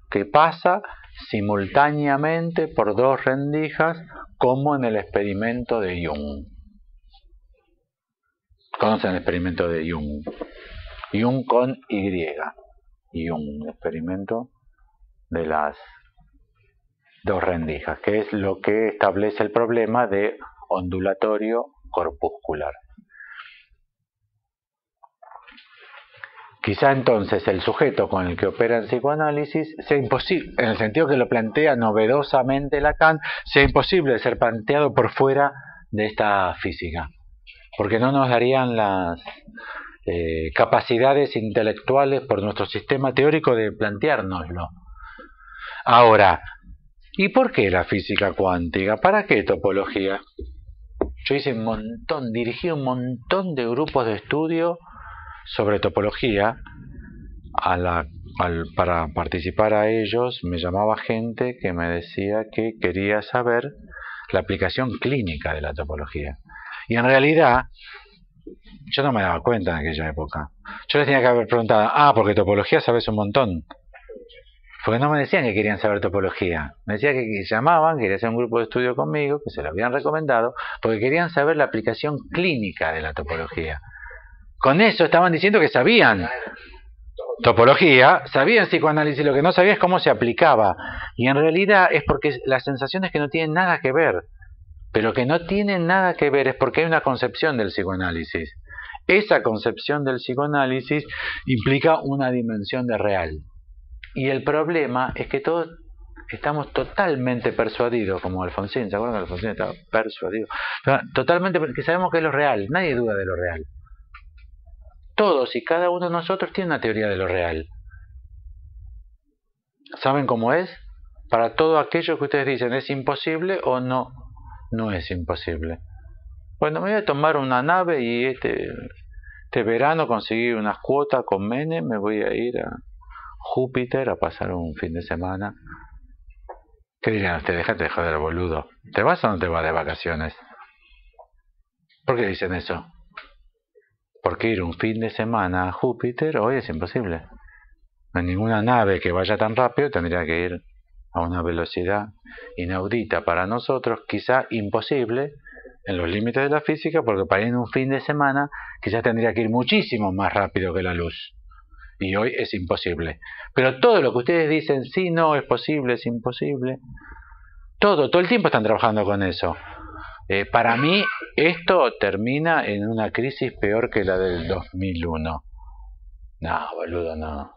que pasa simultáneamente por dos rendijas, como en el experimento de Jung. ¿Conocen el experimento de Jung? Jung con Y. Jung, experimento de las dos rendijas, que es lo que establece el problema de ondulatorio corpuscular. Quizá entonces el sujeto con el que opera en psicoanálisis sea imposible, en el sentido que lo plantea novedosamente Lacan, sea imposible de ser planteado por fuera de esta física, porque no nos darían las capacidades intelectuales por nuestro sistema teórico de planteárnoslo. Ahora, ¿y por qué la física cuántica? ¿Para qué topología? Yo dirigí un montón de grupos de estudio sobre topología. Para participar a ellos me llamaba gente que me decía que quería saber la aplicación clínica de la topología. Y en realidad yo no me daba cuenta en aquella época. Yo les tenía que haber preguntado, porque topología sabes un montón. Porque no me decían que querían saber topología. Me decían que llamaban, querían hacer un grupo de estudio conmigo, que se lo habían recomendado, porque querían saber la aplicación clínica de la topología. Con eso estaban diciendo que sabían topología, sabían psicoanálisis, lo que no sabían es cómo se aplicaba. Y en realidad es porque la sensación es que no tienen nada que ver. Pero que no tienen nada que ver es porque hay una concepción del psicoanálisis. Esa concepción del psicoanálisis implica una dimensión de real. Y el problema es que todos estamos totalmente persuadidos, como Alfonsín, ¿se acuerdan que Alfonsín estaba persuadido? Totalmente, porque sabemos que es lo real, nadie duda de lo real. Todos y cada uno de nosotros tiene una teoría de lo real. ¿Saben cómo es? Para todo aquello que ustedes dicen, ¿es imposible o no? No es imposible. Bueno, me voy a tomar una nave y este verano conseguí unas cuotas con Menem, me voy a ir a Júpiter a pasar un fin de semana. ¿Qué dirían ustedes? Déjate de joder, boludo. ¿Te vas o no te vas de vacaciones? ¿Por qué dicen eso? Porque ir un fin de semana a Júpiter hoy es imposible. No hay ninguna nave que vaya tan rápido, tendría que ir a una velocidad inaudita para nosotros, quizá imposible en los límites de la física, porque para ir en un fin de semana quizás tendría que ir muchísimo más rápido que la luz. Y hoy es imposible. Pero todo lo que ustedes dicen, sí, no, es posible, es imposible, todo el tiempo están trabajando con eso. Para mí esto termina en una crisis peor que la del 2001. No, boludo, no.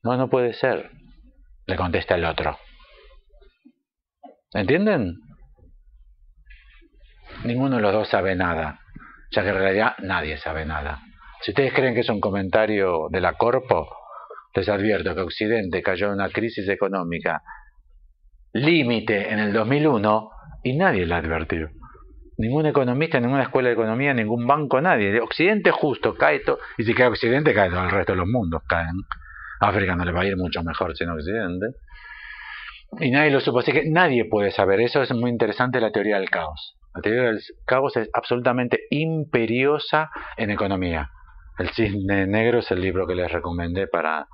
No puede ser, le contesta el otro. ¿Entienden? Ninguno de los dos sabe nada, ya que en realidad nadie sabe nada. Si ustedes creen que es un comentario de la Corpo, les advierto que Occidente cayó en una crisis económica límite en el 2001 y nadie la advirtió. Ningún economista, ninguna escuela de economía, ningún banco, nadie. Occidente justo cae todo, y si cae Occidente cae todo el resto de los mundos, caen. África no le va a ir mucho mejor sin Occidente. Y nadie lo supo, así que nadie puede saber. Eso es muy interesante, la teoría del caos. La teoría del caos es absolutamente imperiosa en economía. El Cisne Negro es el libro que les recomendé para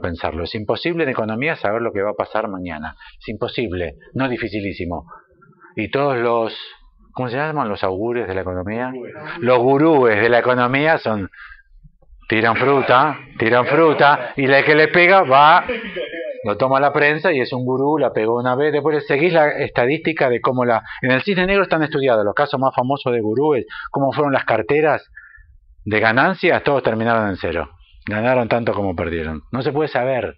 pensarlo. Es imposible en economía saber lo que va a pasar mañana. Es imposible, no dificilísimo. Y todos los, ¿cómo se llaman? Los augures de la economía. Los gurúes de la economía son, tiran fruta, y el que le pega va, lo toma la prensa y es un gurú, la pegó una vez. Después seguís la estadística de cómo en el Cisne Negro están estudiados los casos más famosos de gurúes, cómo fueron las carteras de ganancias, todos terminaron en cero. Ganaron tanto como perdieron. No se puede saber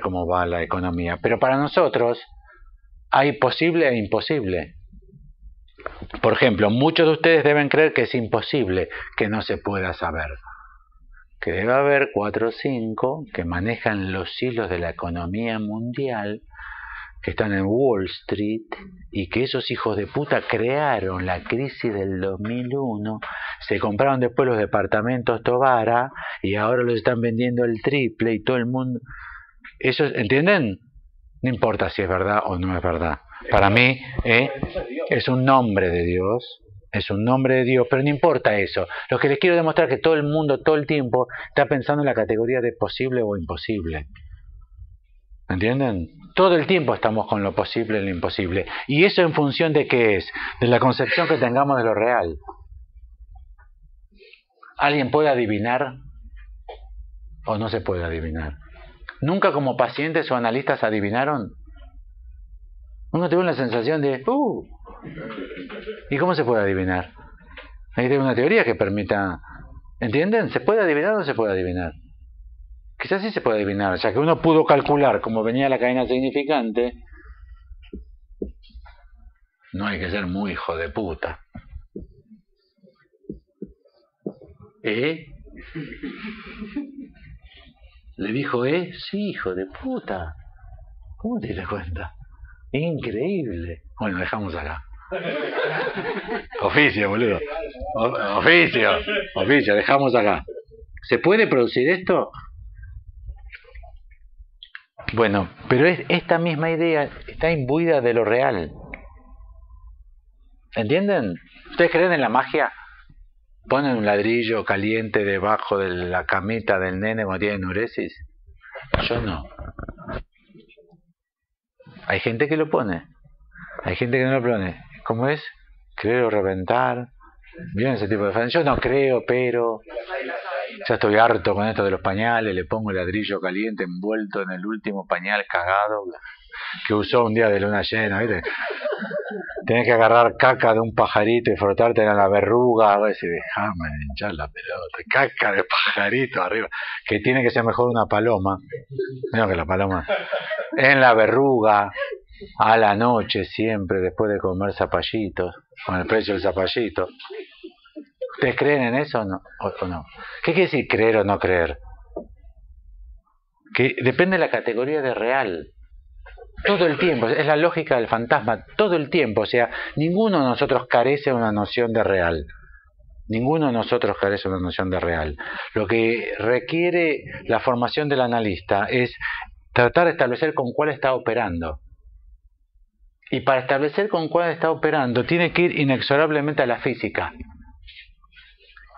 cómo va la economía. Pero para nosotros hay posible e imposible. Por ejemplo, muchos de ustedes deben creer que es imposible que no se pueda saber. Que debe haber 4 o 5 que manejan los hilos de la economía mundial, que están en Wall Street, y que esos hijos de puta crearon la crisis del 2001, se compraron después los departamentos Tobara y ahora los están vendiendo el triple y todo el mundo. Eso, ¿entienden? No importa si es verdad o no es verdad. Para mí es un nombre de Dios, pero no importa eso. Lo que les quiero demostrar es que todo el mundo, todo el tiempo, está pensando en la categoría de posible o imposible. ¿Entienden? Todo el tiempo estamos con lo posible y lo imposible. ¿Y eso en función de qué es? De la concepción que tengamos de lo real. ¿Alguien puede adivinar o no se puede adivinar? ¿Nunca como pacientes o analistas adivinaron? Uno tuvo la sensación de ¿y cómo se puede adivinar? Hay una teoría que permita, ¿entienden? ¿Se puede adivinar o no se puede adivinar? Quizás sí se puede adivinar, ya que uno pudo calcular cómo venía la cadena significante. No hay que ser muy hijo de puta. ¿Le dijo sí, hijo de puta? ¿Cómo te das cuenta? Increíble. Bueno, dejamos acá. Oficio, boludo. Oficio, dejamos acá. ¿Se puede producir esto? Bueno, pero esta misma idea está imbuida de lo real. ¿Entienden? ¿Ustedes creen en la magia? ¿Ponen un ladrillo caliente debajo de la camita del nene cuando tiene enuresis? Yo no. Hay gente que lo pone. Hay gente que no lo pone. ¿Cómo es? Creo reventar. ¿Vieron ese tipo de frases? Yo no creo, pero... Ya estoy harto con esto de los pañales. Le pongo el ladrillo caliente envuelto en el último pañal cagado que usó un día de luna llena, ¿viste? Tenés que agarrar caca de un pajarito y frotarte en la verruga, a ver si dejame de hinchar la pelota. Caca de pajarito arriba, que tiene que ser mejor una paloma. Menos que la paloma en la verruga, a la noche siempre, después de comer zapallitos, con el precio del zapallito. ¿Ustedes creen en eso o no? ¿O no? ¿Qué quiere decir creer o no creer? Que depende de la categoría de real. Todo el tiempo, es la lógica del fantasma, todo el tiempo. O sea, ninguno de nosotros carece de una noción de real. Ninguno de nosotros carece de una noción de real. Lo que requiere la formación del analista es tratar de establecer con cuál está operando. Y para establecer con cuál está operando, tiene que ir inexorablemente a la física,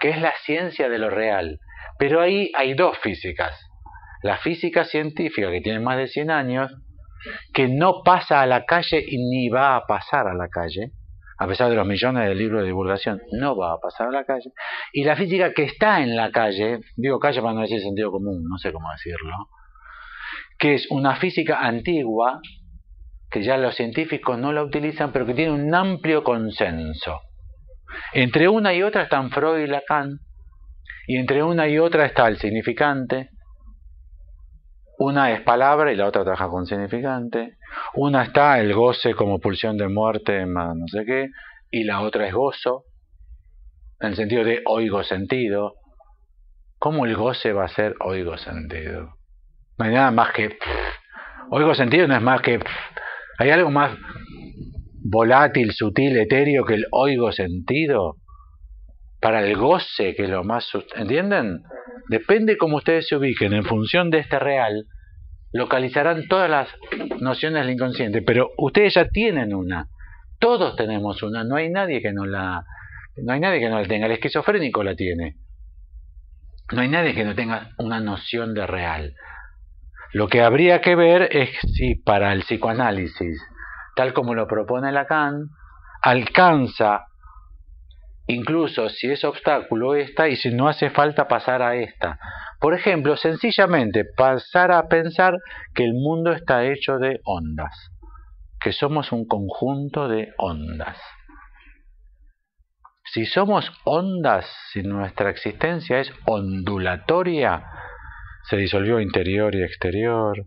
que es la ciencia de lo real. Pero ahí hay dos físicas. La física científica, que tiene más de 100 años, que no pasa a la calle y ni va a pasar a la calle, a pesar de los millones de libros de divulgación, no va a pasar a la calle. Y la física que está en la calle, digo calle para no decir sentido común, no sé cómo decirlo, que es una física antigua, que ya los científicos no la utilizan, pero que tiene un amplio consenso. Entre una y otra están Freud y Lacan, y entre una y otra está el significante. Una es palabra y la otra trabaja con significante. Una está el goce como pulsión de muerte, más no sé qué, y la otra es gozo, en el sentido de oigo sentido. ¿Cómo el goce va a ser oigo sentido? No hay nada más que... Oigo sentido no es más que... ¿Hay algo más volátil, sutil, etéreo que el oigo sentido? Para el goce, que es lo más... ¿Entienden? Depende cómo ustedes se ubiquen en función de este real, localizarán todas las nociones del inconsciente, pero ustedes ya tienen una. Todos tenemos una, no hay nadie que no la tenga. El esquizofrénico la tiene. No hay nadie que no tenga una noción de real. Lo que habría que ver es si para el psicoanálisis, tal como lo propone Lacan, alcanza incluso si es obstáculo esta y si no hace falta pasar a esta. Por ejemplo, sencillamente pasar a pensar que el mundo está hecho de ondas, que somos un conjunto de ondas. Si somos ondas, si nuestra existencia es ondulatoria, se disolvió interior y exterior,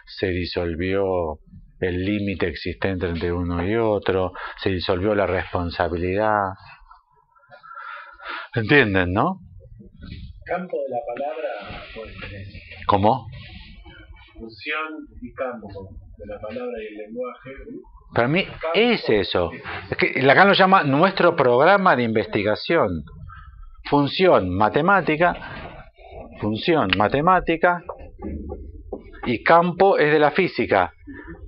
se disolvió el límite existente entre uno y otro, se disolvió la responsabilidad. ¿Entienden, no? Campo de la palabra por excelencia. ¿Cómo? Función y campo de la palabra y el lenguaje. Para mí es eso. Es que Lacan lo llama nuestro programa de investigación. Función matemática y campo es de la física.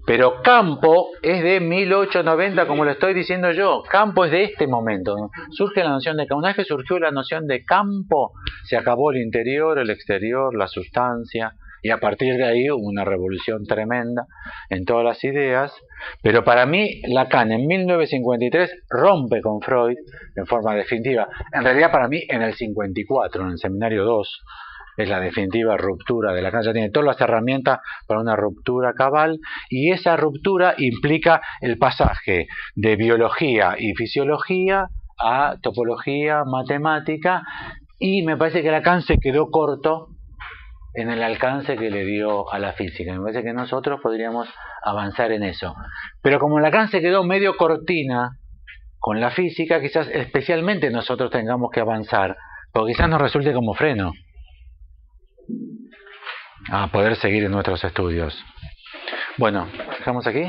Pero campo es de 1890, como lo estoy diciendo yo. Campo es de este momento. Surge la noción de campo. Una vez que surgió la noción de campo, se acabó el interior, el exterior, la sustancia. Y a partir de ahí hubo una revolución tremenda en todas las ideas. Pero para mí, Lacan en 1953 rompe con Freud en forma definitiva. En realidad para mí en el 54, en el Seminario 2, es la definitiva ruptura de Lacan. Ya tiene todas las herramientas para una ruptura cabal, y esa ruptura implica el pasaje de biología y fisiología a topología matemática, y me parece que Lacan se quedó corto en el alcance que le dio a la física. Me parece que nosotros podríamos avanzar en eso. Pero como Lacan se quedó medio cortina con la física, quizás especialmente nosotros tengamos que avanzar, porque quizás nos resulte como freno a poder seguir en nuestros estudios. Bueno, dejamos aquí.